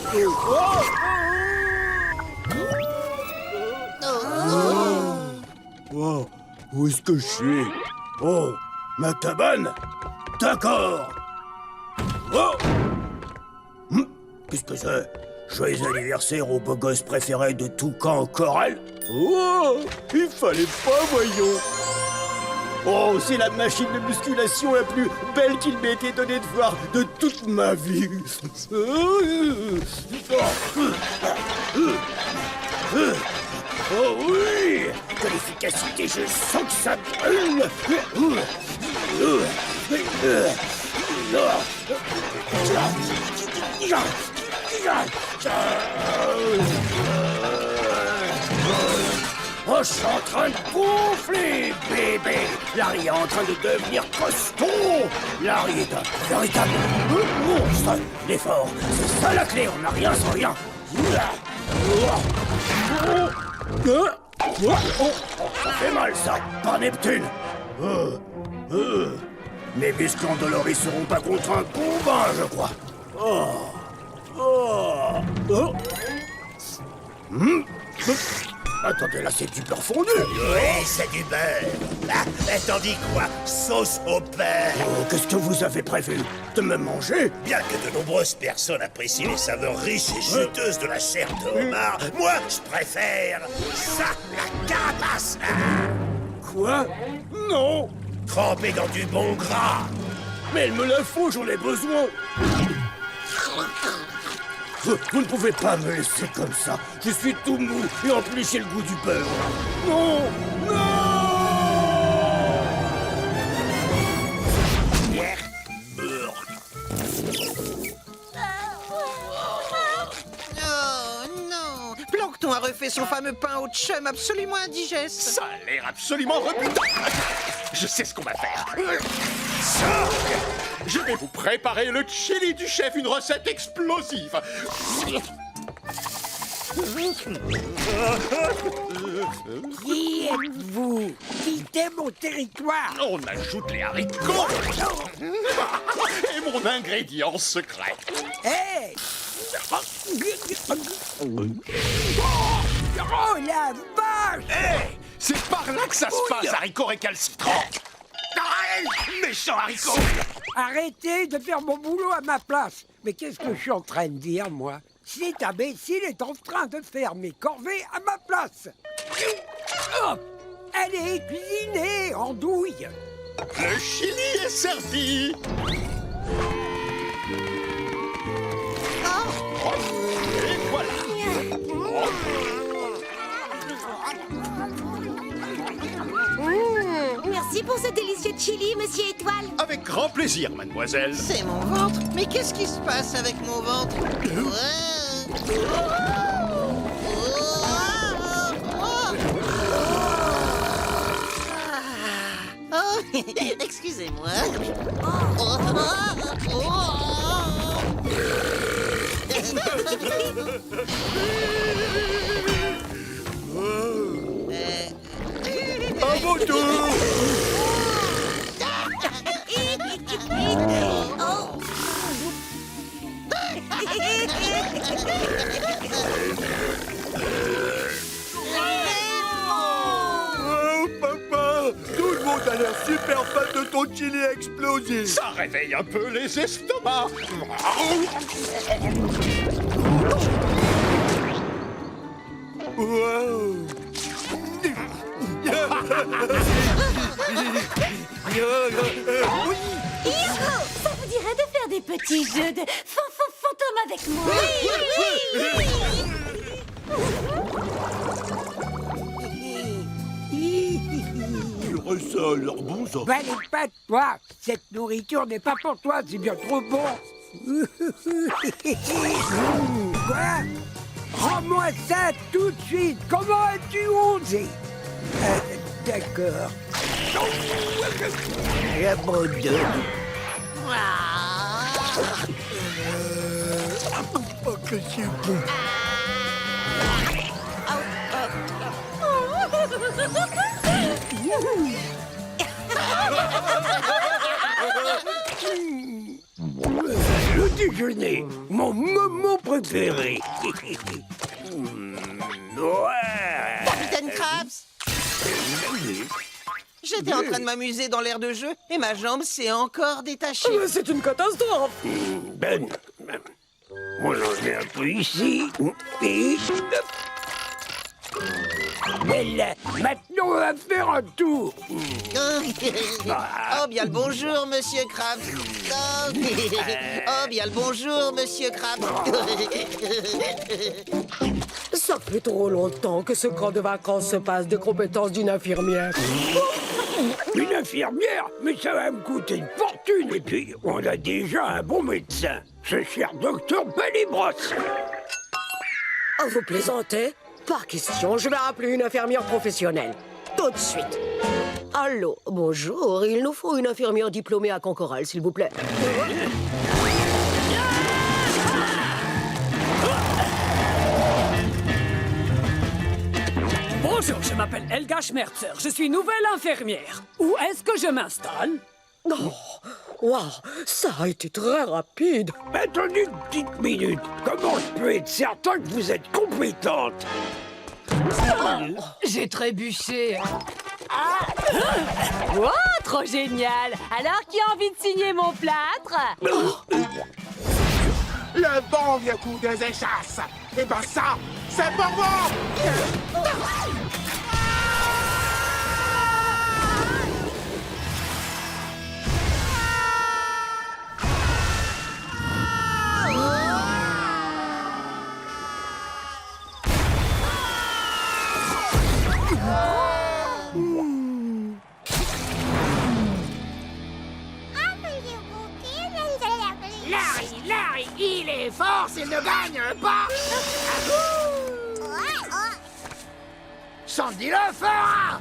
Oh, où est-ce que je suis? Oh, ma cabane? D'accord. Oh, qu'est-ce que c'est? Joyeux anniversaire au beau gosse préféré de tout camp choral? Oh, il fallait pas, voyons. Oh, c'est la machine de musculation la plus belle qu'il m'ait été donné de voir de toute ma vie. Oh oui! De l'efficacité, je sens que ça brûle! Oh, je suis en train de gonfler, bébé. Larry est en train de devenir costaud. Larry est un véritable monstre d'effort. C'est ça la clé, on n'a rien sans rien. Ça fait mal, ça. Par Neptune. Mes muscles endoloris seront pas contre un combat, je crois. Attendez, là, c'est du beurre fondu. Oui, c'est du beurre. Ah, t'en dis quoi? Sauce au beurre. Qu'est-ce que vous avez prévu? De me manger? Bien que de nombreuses personnes apprécient les saveurs riches et juteuses de la chair de homard, moi, je préfère ça, la carapace. Quoi? Non. Trempée dans du bon gras. Mais elle me la faut, j'en ai besoin. Vous ne pouvez pas me laisser comme ça. Je suis tout mou et en plus j'ai le goût du beurre. Non! Non! Oh non! Plancton a refait son fameux pain au chum absolument indigeste. Ça a l'air absolument rebutant. Je sais ce qu'on va faire. Je vais vous préparer le chili du chef, une recette explosive. Qui êtes-vous? Quittez mon territoire! On ajoute les haricots et mon ingrédient secret. Hey! Oh la vache! Hey! C'est par là que ça se passe, haricots récalcitrants. Méchant haricot! Arrêtez de faire mon boulot à ma place! Mais qu'est-ce que je suis en train de dire, moi? Cet imbécile est en train de faire mes corvées à ma place! Hop! Elle est cuisinée en douille! Le chili est servi! Et voilà! Merci pour ce délicieux chili, Monsieur Étoile. Avec grand plaisir, mademoiselle. C'est mon ventre. Mais qu'est-ce qui se passe avec mon ventre? Oh, excusez-moi. À mon tour! Oh, papa! Tout le monde a l'air super fan de ton chili explosif! Ça réveille un peu les estomacs. Wow! Youhou! Ça vous dirait de faire des petits jeux de fantôme avec moi? Tu ressens leur bon sang. Valez pas de toi! Cette nourriture n'est pas pour toi, c'est bien trop bon! Quoi? Rends-moi ça tout de suite! Comment as-tu osé? D'accord. J'abandonne. Oh, que c'est bon! Le déjeuner, mon moment préféré. Capitaine Krabs! J'étais en train de m'amuser dans l'air de jeu et ma jambe s'est encore détachée. C'est une catastrophe. Ben, on en est un peu ici. Et... Mais là, maintenant, on va faire un tour. Oh, bien le bonjour, Monsieur Krabs. Oh, bien le bonjour, Monsieur Krabs. Ça fait trop longtemps que ce camp de vacances se passe des compétences d'une infirmière. Une infirmière? Mais ça va me coûter une fortune. Et puis, on a déjà un bon médecin. Ce cher docteur Bellibrosse. Oh, vous plaisantez? Pas question, je vais appeler une infirmière professionnelle. Tout de suite. Allô, bonjour, il nous faut une infirmière diplômée à Concoral, s'il vous plaît. Bonjour, je m'appelle Helga Schmerzer. Je suis nouvelle infirmière. Où est-ce que je m'installe? Oh, waouh, ça a été très rapide. Attendez une petite minute. Comment je peux être certain que vous êtes compétente? J'ai trébuché. Oh, trop génial. Alors, qui a envie de signer mon plâtre? Le bon vieux coup des échasses. Et ben ça, c'est pour vous. Larry, il est fort s'il ne gagne pas. Sandy le fera.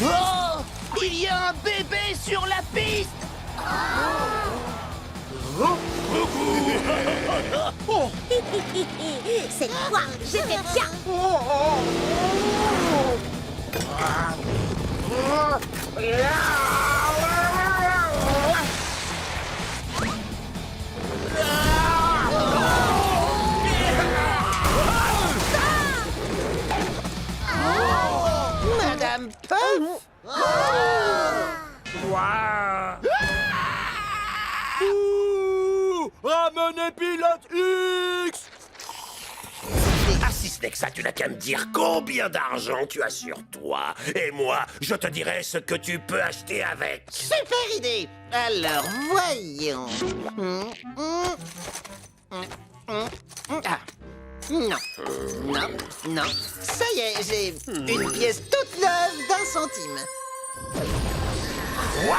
Oh! Il y a un bébé sur la piste! Cette fois, je vais bien. Madame Puff! Ramenez Pilote X! Ah, si ce n'est que ça, tu n'as qu'à me dire combien d'argent tu as sur toi. Et moi, je te dirai ce que tu peux acheter avec. Super idée! Alors, voyons. Ah. Non, non, non. Ça y est, j'ai une pièce toute neuve d'1 centime. Quoi?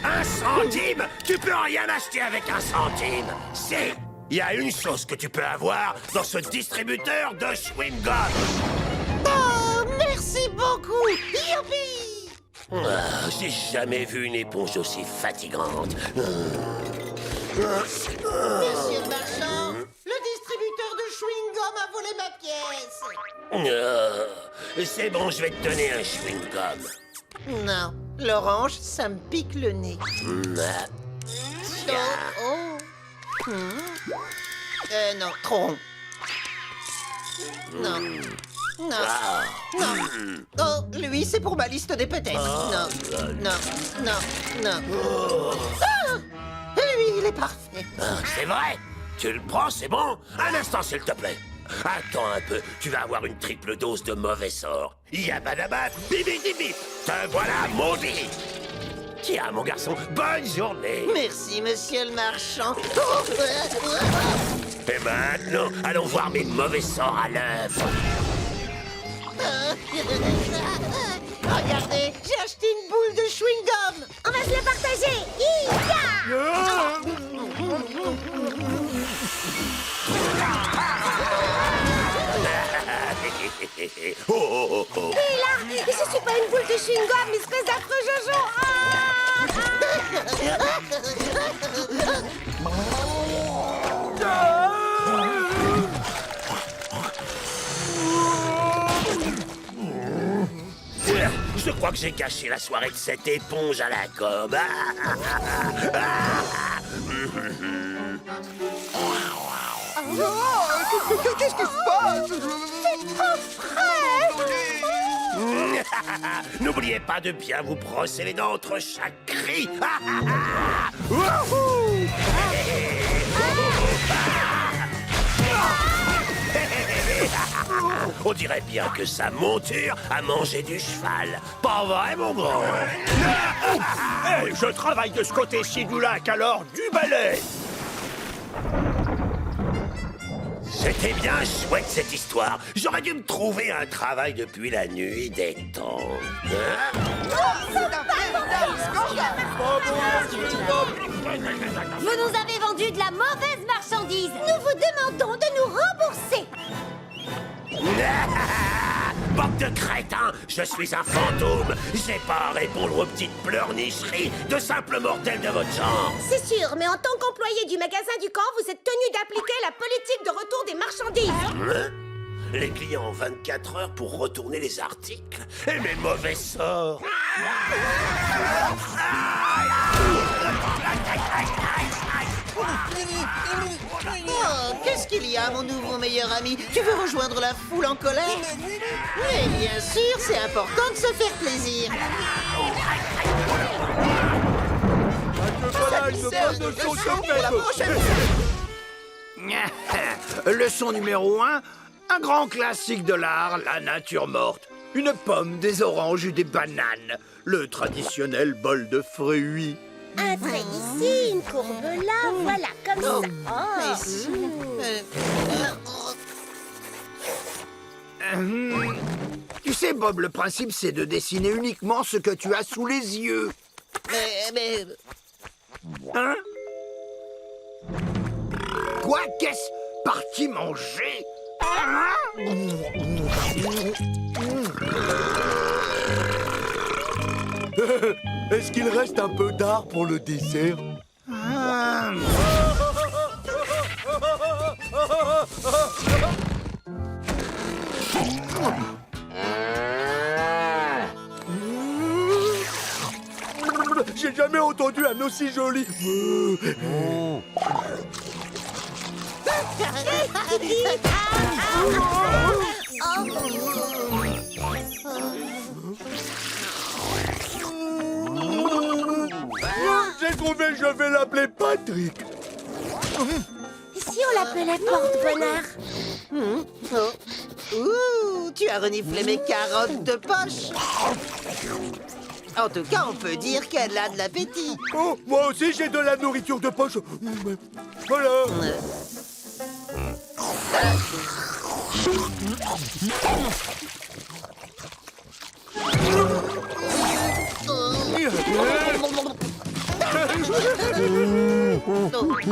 1 centime? Tu peux rien acheter avec 1 centime. Si, il y a une chose que tu peux avoir dans ce distributeur de chewing-gum. Oh, merci beaucoup! Youpi! Ah, j'ai jamais vu une éponge aussi fatigante. Monsieur le marchand, le distributeur de chewing-gum a volé ma pièce. C'est bon, je vais te donner un chewing-gum. Non, l'orange, ça me pique le nez. Tiens. Oh. Non, trop rond. Non. Non. Non. Oh, lui, c'est pour ma liste des peut-être. Non. Non. Non. Non. Ah! Lui, il est parfait. Ah, c'est vrai? Tu le prends, c'est bon? Un instant, s'il te plaît. Attends un peu, tu vas avoir une triple dose de mauvais sort. Yabadaba, bibi dibi. Te voilà maudit. Tiens, mon garçon, bonne journée. Merci, monsieur le marchand. Et maintenant, allons voir mes mauvais sorts à l'œuvre. Regardez, j'ai acheté une boule de chewing-gum. On va se le partager. Et là, je suis pas une boule de chewing-gum, espèce d'affreux Jojo. Je crois que j'ai caché la soirée de cette éponge à la gomme. Qu'est-ce qui se passe? C'est trop frais. N'oubliez pas de bien vous brosser les dents entre chaque cri. On dirait bien que sa monture a mangé du cheval. Pas vrai, mon grand? Je travaille de ce côté-ci du lac, alors du balai. C'était bien chouette cette histoire. J'aurais dû me trouver un travail depuis la nuit des temps. Hein? Vous nous avez vendu de la mauvaise marchandise. Nous vous demandons de nous rembourser. Bande de crétins, je suis un fantôme. J'ai pas à répondre aux petites pleurnicheries de simples mortels de votre genre. C'est sûr, mais en tant qu'employé du magasin du camp, vous êtes tenu d'appliquer la politique de retour des marchandises. Hein? Les clients ont 24 heures pour retourner les articles. Et mes mauvais sorts. Oh, qu'est-ce qu'il y a, mon nouveau meilleur ami? Tu veux rejoindre la foule en colère? Mais bien sûr, c'est important de se faire plaisir. Leçon numéro 1, un grand classique de l'art, la nature morte. Une pomme, des oranges et des bananes. Le traditionnel bol de fruits. Un trait ici, une courbe là, voilà, comme ça. Tu sais, Bob, le principe, c'est de dessiner uniquement ce que tu as sous les yeux. Mais... Hein? Quoi? Qu'est-ce? Parti manger? Est-ce qu'il reste un peu d'art pour le dessert? J'ai jamais entendu un aussi joli. J'ai trouvé, je vais l'appeler Patrick. Si on l'appelait porte-bonheur? Ouh, tu as reniflé mes carottes de poche. En tout cas, on peut dire qu'elle a de l'appétit. Oh, moi aussi j'ai de la nourriture de poche. Voilà.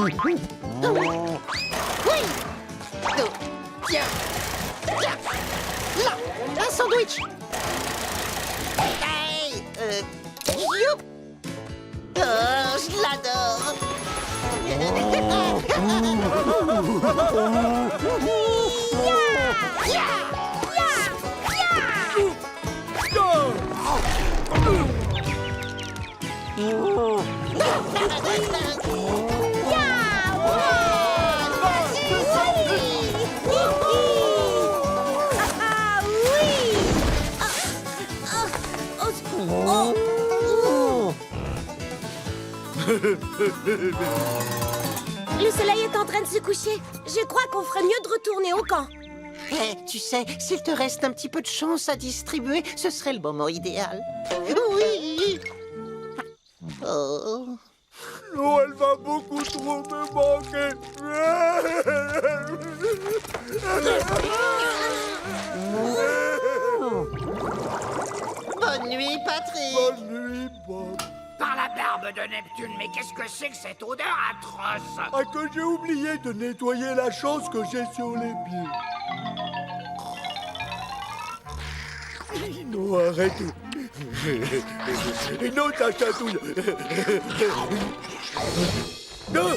Oui. Tiens. Tiens. Là, un sandwich. Hey, youp. Oh, je l'adore. Le soleil est en train de se coucher. Je crois qu'on ferait mieux de retourner au camp. Eh, tu sais, s'il te reste un petit peu de chance à distribuer, ce serait le moment idéal. Oui. Oh. Oh, elle va beaucoup trop me manquer. Bonne nuit, Patrick. Bonne nuit, Bob. Par la barbe de Neptune, mais qu'est-ce que c'est que cette odeur atroce? Ah, que j'ai oublié de nettoyer la chose que j'ai sur les pieds. Non, arrête. Non, ta chatouille. Non.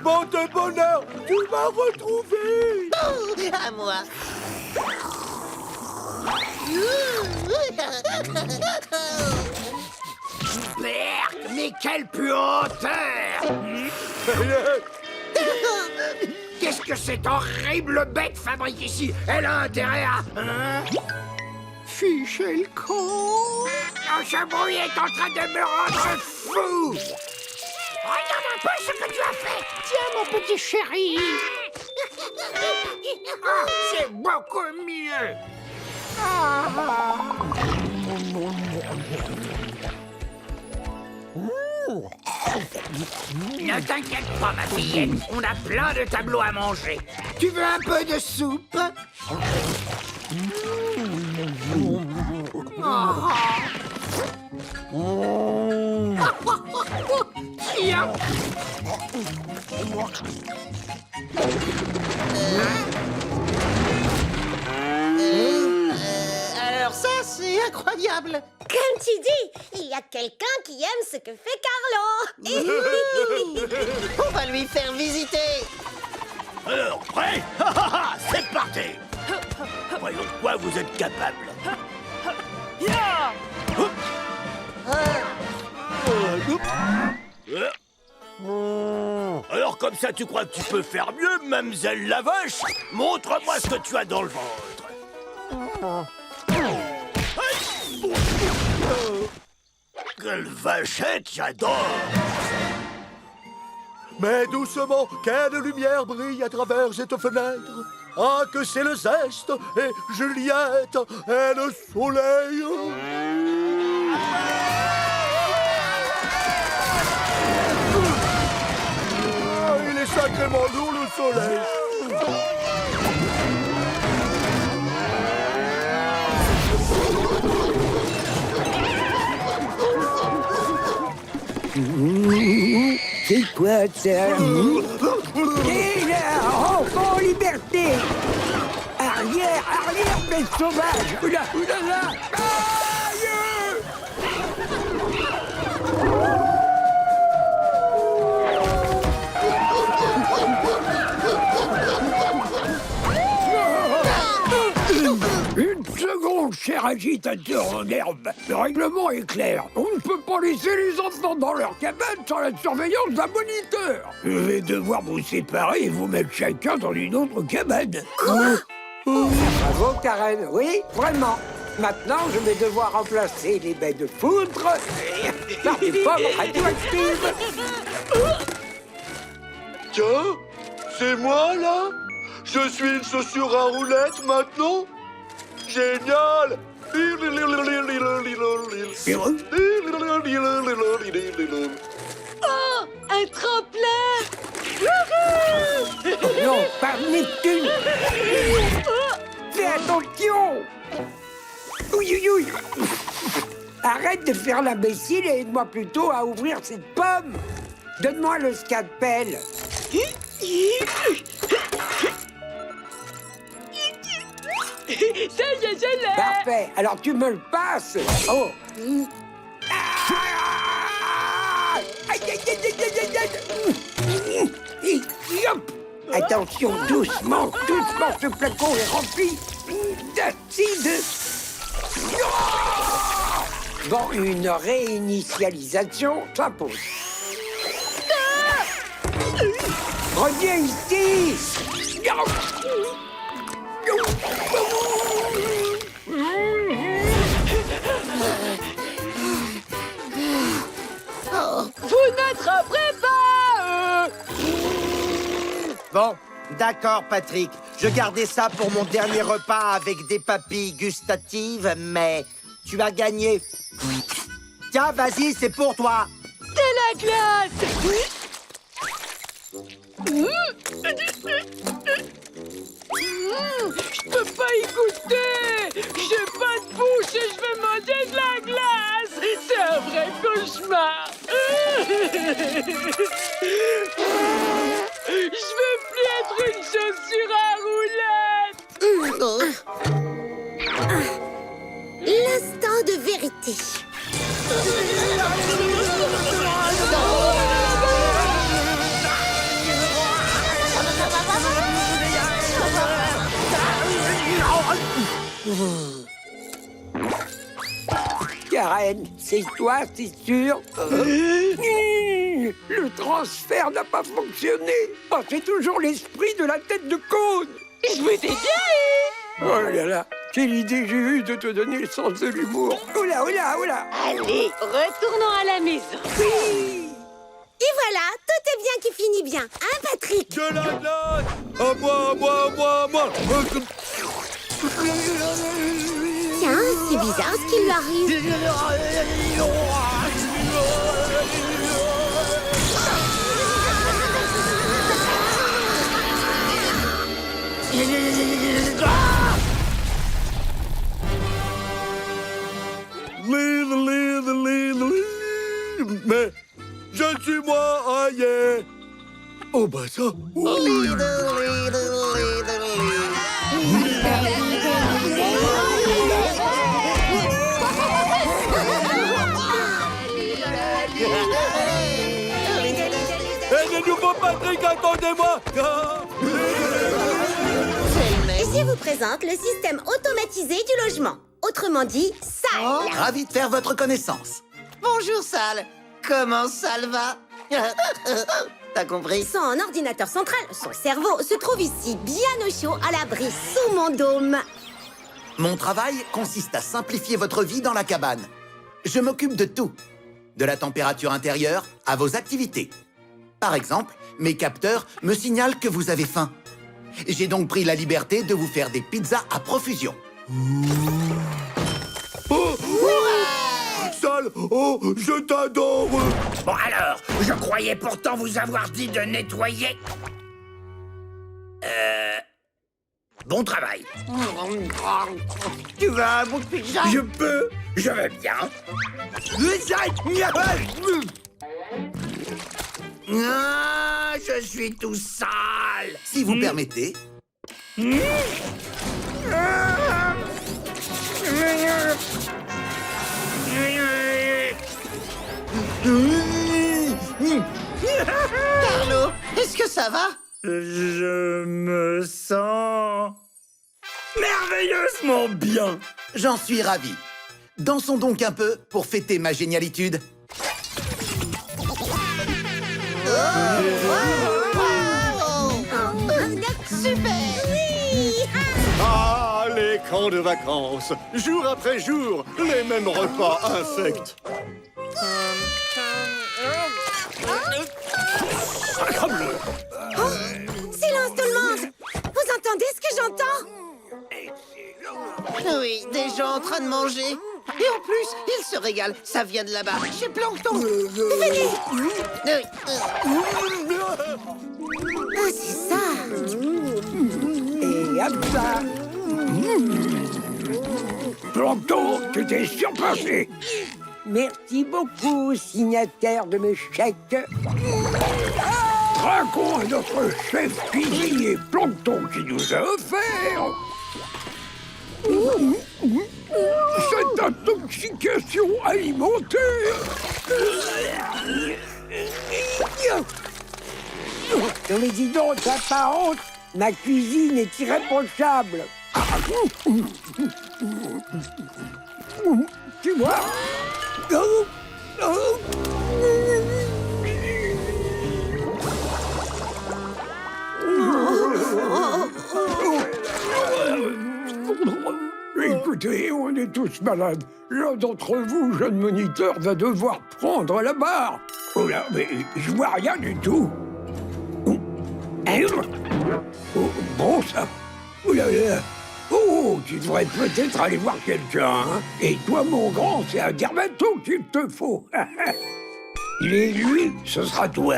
Bande de bonheur, tu m'as retrouvé. Oh, à moi. Berk, mais quelle puanteur! Qu'est-ce que cette horrible bête fabrique ici? Elle a intérêt à... Hein? Ficher le con! Oh, ce bruit est en train de me rendre fou! Regarde un peu ce que tu as fait! Tiens, mon petit chéri! Ah, c'est beaucoup mieux! Ne t'inquiète pas, ma fillette. On a plein de tableaux à manger. Tu veux un peu de soupe? Tiens. Alors ça, c'est incroyable. Comme tu dis, il y a quelqu'un qui aime ce que fait Carlo. On va lui faire visiter. Alors, prêt? C'est parti. Voyons de quoi vous êtes capable. Alors comme ça, tu crois que tu peux faire mieux, Mamselle la vache? Montre-moi ce que tu as dans le ventre. Quelle vachette, j'adore! Mais doucement, quelle lumière brille à travers cette fenêtre. Ah, que c'est le zeste, et Juliette est le soleil. Ah, il est sacrément lourd, le soleil. C'est quoi ça? Et là, enfant en liberté! Arrière, arrière, bête sauvage! Oula, oula, là! Aïe! Une seconde, cher agitateur en herbe. Le règlement est clair. On ne peut pas laisser les enfants dans leur cabane sans la surveillance d'un moniteur. Je vais devoir vous séparer et vous mettre chacun dans une autre cabane. Bravo, Karen. Oui, vraiment. Maintenant, je vais devoir remplacer les baies de foudre par des pommes radioactives. Tiens, c'est moi, là? Je suis une chaussure à roulettes, maintenant? Génial! Oh, un tremplin! Non, pas Neptune! Fais attention! Oui, oui, oui! Arrête de faire l'imbécile et aide-moi plutôt à ouvrir cette pomme! Donne-moi le scalpel! Ça y est, je l'ai! Parfait! Alors tu me le passes! Oh! Aïe, aïe, aïe, aïe, aïe, aïe. Hop. Attention, doucement, doucement, ce flacon est rempli d'acide. Bon, une réinitialisation s'impose. Reviens ici. Vous n'attraperez pas! Bon, d'accord, Patrick. Je gardais ça pour mon dernier repas avec des papilles gustatives, mais tu as gagné. Tiens, vas-y, c'est pour toi. De la glace! Je peux pas y goûter! J'ai pas de bouche et je vais manger de la glace! C'est un vrai cauchemar! Je veux plus être une chaussure à roulettes! L'instant de vérité. Karen, c'est toi, c'est sûr? Le transfert n'a pas fonctionné. Oh, c'est toujours l'esprit de la tête de cône. Je vous ai bien eu! Oh là là, quelle idée j'ai eue de te donner le sens de l'humour. Oula, oula, oula. Allez, retournons à la maison. Et voilà, tout est bien qui finit bien, hein, Patrick? De la glace! À moi, à moi, à moi, à moi! Tiens, c'est bizarre ce qui lui arrive. Mais je suis moi, aïe. Oh bah ça. Le nouveau Patrick, attendez-moi. Je vous présente le système automatisé du logement. Autrement dit, Sal. Ravi de faire votre connaissance. Bonjour, Sal. Comment Sal va? T'as compris? Son ordinateur central, son cerveau, se trouve ici, bien au chaud, à l'abri, sous mon dôme. Mon travail consiste à simplifier votre vie dans la cabane. Je m'occupe de tout, de la température intérieure à vos activités. Par exemple, mes capteurs me signalent que vous avez faim. J'ai donc pris la liberté de vous faire des pizzas à profusion. Sal, oh, je t'adore. Bon alors, je croyais pourtant vous avoir dit de nettoyer. Bon travail. Tu veux un bout de pizza? Je peux, je veux bien. Ah, je suis tout sale. Si vous permettez. Carlo, est-ce que ça va? Je me sens merveilleusement bien. J'en suis ravi. Dansons donc un peu pour fêter ma génialitude. Super! Ah, les camps de vacances. Jour après jour, les mêmes repas infects. Silence tout le monde! Vous entendez ce que j'entends? Oui, des gens en train de manger. Et en plus, ils se régalent. Ça vient de là-bas, chez Plankton. Venez! Ah, c'est ça! Et hop là. Plankton, tu t'es surpassé. Merci beaucoup, signataire de mes chèques. Trinquons à notre chef cuisinier Plankton qui nous a offert cette intoxication alimentaire. Non mais dis donc, t'as pas honte? Ma cuisine est irréprochable. Tu vois? Écoutez, on est tous malades. L'un d'entre vous, jeune moniteur, va devoir prendre la barre. Oh là, mais je vois rien du tout. Oh, bon ça. Oh là là. Oh, tu devrais peut-être aller voir quelqu'un. Hein. Et toi, mon grand, c'est un dermato qu'il te faut. Et lui, ce sera toi.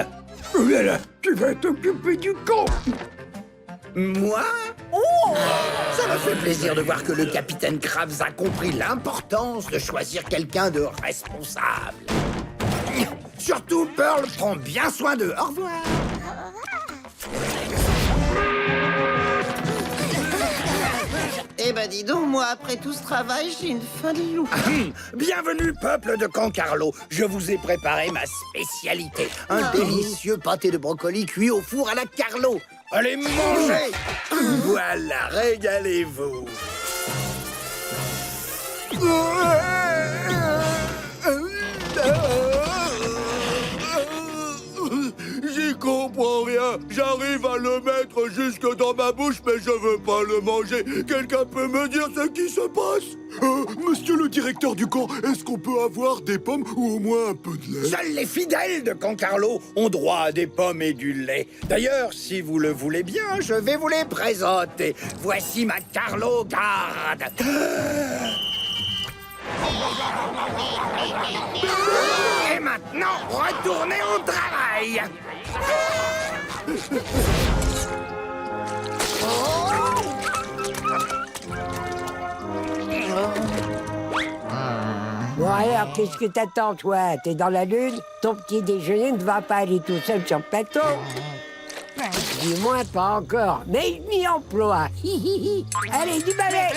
Oh là là, tu vas t'occuper du camp. Moi? Oh! Ça me fait plaisir de voir que le capitaine Krabs a compris l'importance de choisir quelqu'un de responsable. Surtout, Pearl prend bien soin d'eux. Au revoir. Eh ben dis donc, moi, après tout ce travail, j'ai une faim de loup. Bienvenue, peuple de Cancarlo. Je vous ai préparé ma spécialité. Un délicieux pâté de brocoli cuit au four à la Carlo. Allez manger! Voilà, régalez-vous. J'y comprends rien. J'arrive à le mettre jusque dans ma bouche, mais je veux pas le manger. Quelqu'un peut me dire ce qui se passe? Monsieur le directeur du camp, est-ce qu'on peut avoir des pommes ou au moins un peu de lait? Seuls les fidèles de Cancarlo ont droit à des pommes et du lait. D'ailleurs, si vous le voulez bien, je vais vous les présenter. Voici ma Carlo Garde. Et maintenant, retournez au travail. Bon alors, qu'est-ce que t'attends, toi? T'es dans la lune? Ton petit déjeuner ne va pas aller tout seul sur le plateau? Du moins, pas encore. Mais je m'y emploie. Allez, du balai.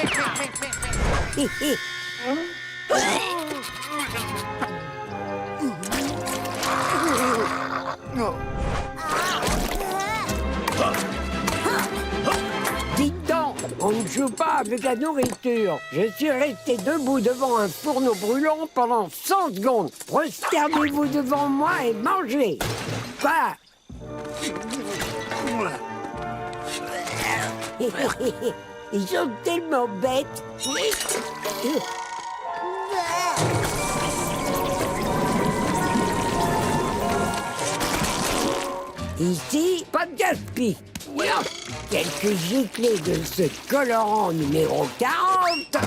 Dites donc, on ne joue pas avec la nourriture. Je suis resté debout devant un fourneau brûlant pendant 100 secondes. Prosternez-vous devant moi et mangez. Quoi? Ils sont tellement bêtes. Ici, pas de gaspille. Quelques giclées de ce colorant numéro 40.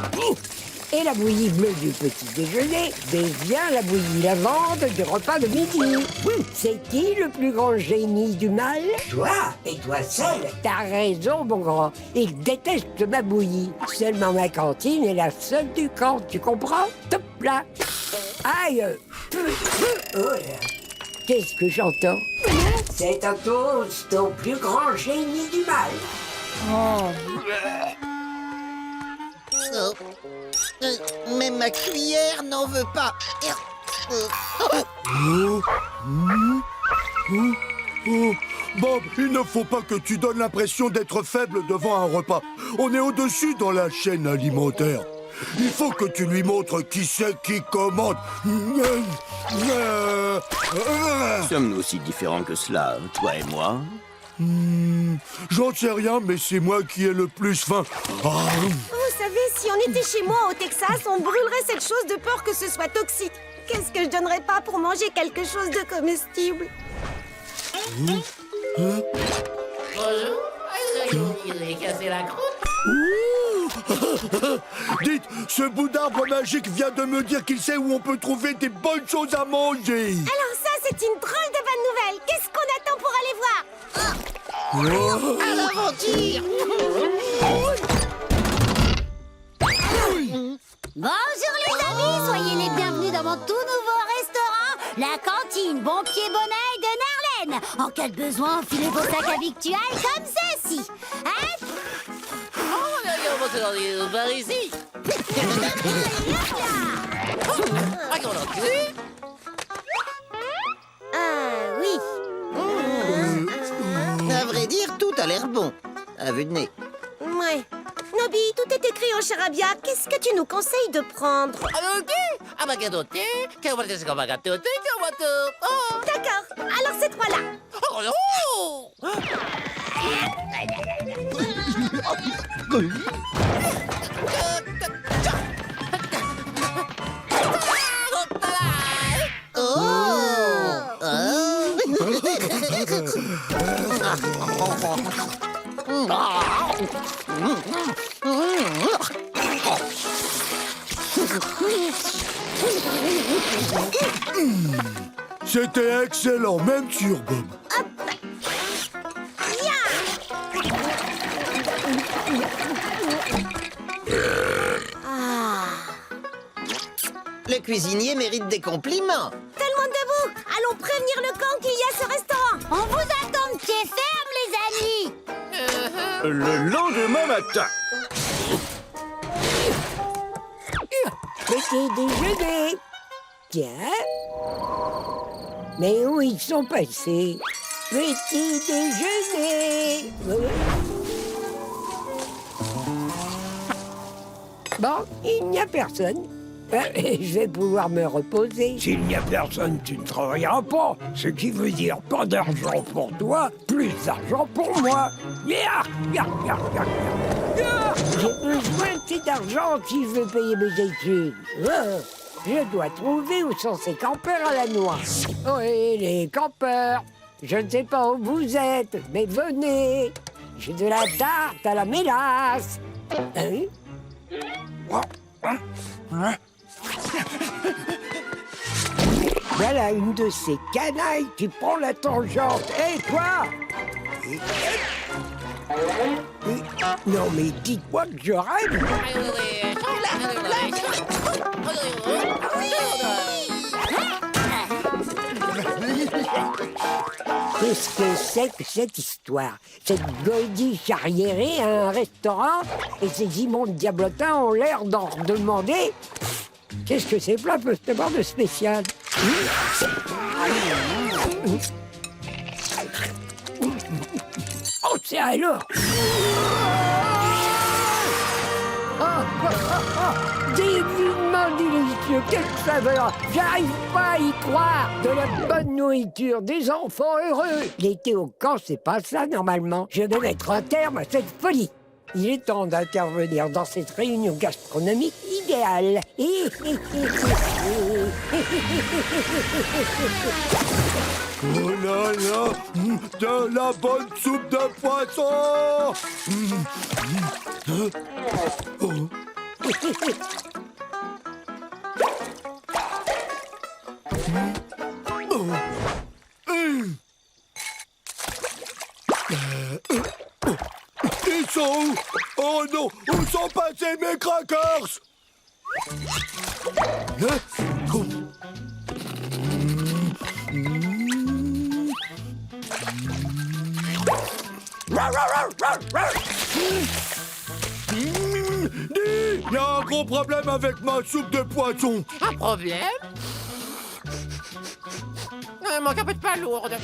Et la bouillie bleue du petit déjeuner devient la bouillie lavande du repas de midi. C'est qui le plus grand génie du mal? Toi, et toi seul. T'as raison, mon grand. Il déteste ma bouillie. Seulement ma cantine est la seule du camp, tu comprends? Top là. Aïe. Oh là. Qu'est-ce que j'entends? C'est un toast au plus grand génie du mal. Mais ma cuillère n'en veut pas. Bob, il ne faut pas que tu donnes l'impression d'être faible devant un repas. On est au-dessus dans la chaîne alimentaire. Il faut que tu lui montres qui c'est qui commande. Sommes-nous si différents que cela, toi et moi? J'en sais rien, mais c'est moi qui ai le plus faim. Vous savez, si on était chez moi au Texas, on brûlerait cette chose de peur que ce soit toxique. Qu'est-ce que je donnerais pas pour manger quelque chose de comestible? Bonjour, est-ce que vous irez casser la croûte? Dites, ce bout d'arbre magique vient de me dire qu'il sait où on peut trouver des bonnes choses à manger. Alors ça, c'est une drôle de bonne nouvelle. Qu'est-ce qu'on attend pour aller voir? À l'aventure. Bonjour les amis, soyez les bienvenus dans mon tout nouveau restaurant, la cantine Bon Pied Bonnet de Narlen. En cas de besoin, enfilez vos sacs à victuailles comme ceci. Hein? Par ici. Oui. À vrai dire, tout a l'air bon. À vue de nez. Ouais. Nobby, tout est écrit au charabia. Qu'est-ce que tu nous conseilles de prendre? D'accord. Alors ces trois-là. C'était excellent, même sur Bob. Le cuisinier mérite des compliments. Tout le monde debout. Allons prévenir le camp qu'il y a ce restaurant. On vous attend de pied ferme, les amis. Le lendemain matin. Petit déjeuner. Tiens. Mais où ils sont passés? Petit déjeuner. Bon, il n'y a personne. Je vais pouvoir me reposer. S'il n'y a personne, tu ne travailleras pas. Ce qui veut dire pas d'argent pour toi, plus d'argent pour moi. J'ai besoin de cet argent si je veux payer mes études. Je dois trouver où sont ces campeurs à la noix. Oui, les campeurs. Je ne sais pas où vous êtes, mais venez. J'ai de la tarte à la mélasse. Hein? Voilà une de ces canailles qui prend la tangente. Hé, toi! Non, mais dites-moi que je rêve! Qu'est-ce que c'est que cette histoire? Cette Goldie arriérée à un restaurant et ces immondes diablotins ont l'air d'en redemander. Qu'est-ce que ces plats peuvent avoir de spécial? Oh, c'est alors! Divinement délicieux, quelle saveur! J'arrive pas à y croire! De la bonne nourriture, des enfants heureux! L'été au camp, c'est pas ça normalement. Je vais mettre un terme à cette folie. Il est temps d'intervenir dans cette réunion gastronomique idéale. Oh là là, de la bonne soupe de poisson. Ils sont où? Oh non, où sont passés mes crackers? Il y a un gros problème avec ma soupe de poisson. Un problème? Manque un peu de palourde.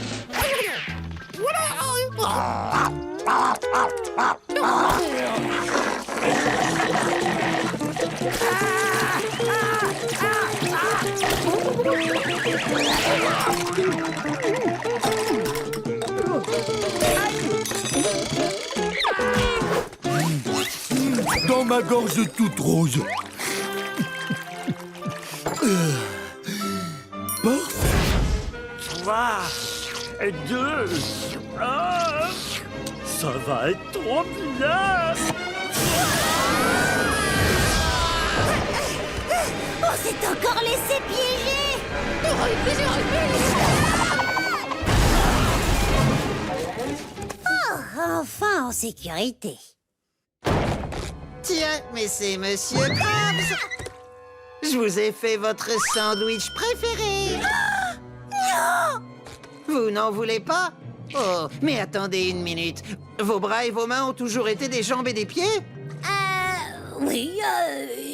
Dans ma gorge toute rose. Parfait. 3, 2, 1. Ça va être trop bien. On s'est encore laissé piéger. Oh, enfin en sécurité. Tiens, mais c'est Monsieur Krabs. Je vous ai fait votre sandwich préféré. Non! Vous n'en voulez pas? Oh, mais attendez une minute. Vos bras et vos mains ont toujours été des jambes et des pieds? Oui,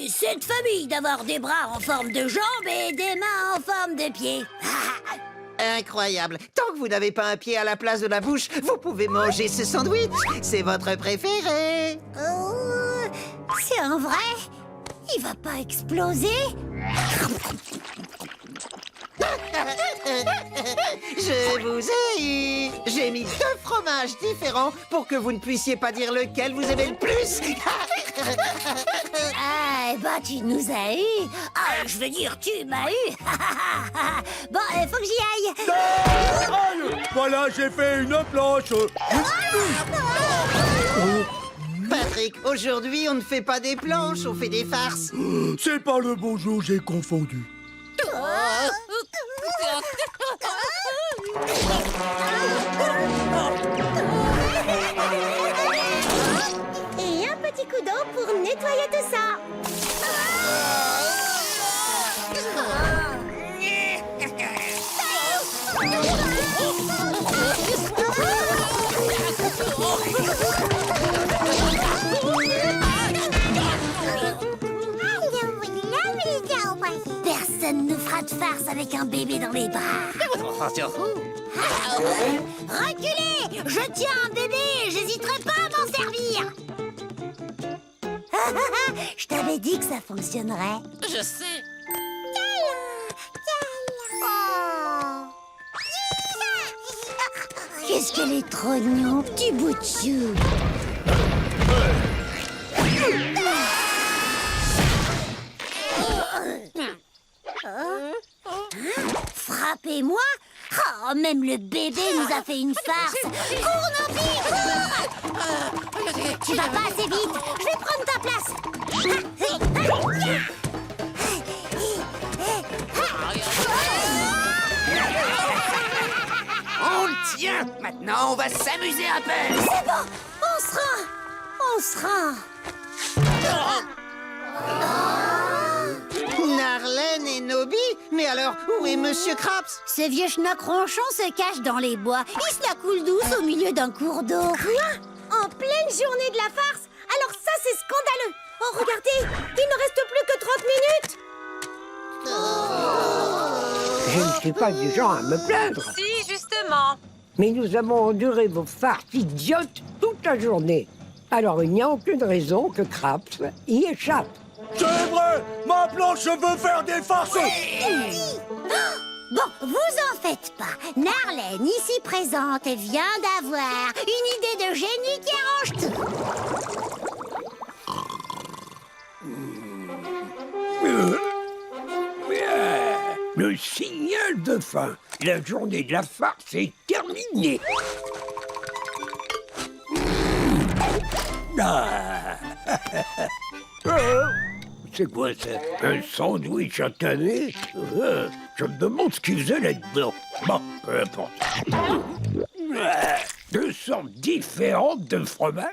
c'est de famille d'avoir des bras en forme de jambes et des mains en forme de pieds. Incroyable. Tant que vous n'avez pas un pied à la place de la bouche, vous pouvez manger ce sandwich. C'est votre préféré. C'est un vrai? Il va pas exploser? Je vous ai eu. J'ai mis 2 fromages différents pour que vous ne puissiez pas dire lequel vous aimez le plus. Ah, bah tu nous as eu. Ah, je veux dire, tu m'as eu. Bon, faut que j'y aille. Aïe! Voilà, j'ai fait une planche. Patrick, aujourd'hui, on ne fait pas des planches, on fait des farces. C'est pas le bonjour, j'ai confondu. Et un petit coup d'eau pour nettoyer tout ça. Personne ne fera de farce avec un bébé dans les bras. Reculez! Je tiens un bébé et j'hésiterai pas à m'en servir. Je t'avais dit que ça fonctionnerait. Je sais. Qu'est-ce qu'elle est trop mignon, petit bout de chou. Frappez-moi? Oh, même le bébé nous a fait une farce. Cours, Nopi, cours! Tu vas pas assez vite. Je vais prendre ta place. Maintenant, on va s'amuser un peu. C'est bon, on sera. Narlène et Nobby? Mais alors, où est Monsieur Krabs? Ce vieux schnock ronchon se cache dans les bois. Il se la coule douce au milieu d'un cours d'eau. Quoi? En pleine journée de la farce? Alors ça, c'est scandaleux. Oh, regardez, il ne reste plus que 30 minutes. Je ne suis pas du genre à me plaindre. Si, justement. Mais nous avons enduré vos farces idiotes toute la journée. Alors il n'y a aucune raison que Krabs y échappe. C'est vrai! Ma planche veut faire des farces! Bon, vous en faites pas. Narlène, ici présente, vient d'avoir une idée de génie qui arrange tout. Le signal de fin. La journée de la farce est terminée. Ah. C'est quoi ça? Un sandwich intané? Je me demande ce qu'il faisait là-dedans. Bon, peu importe. 2 sortes différentes de fromage?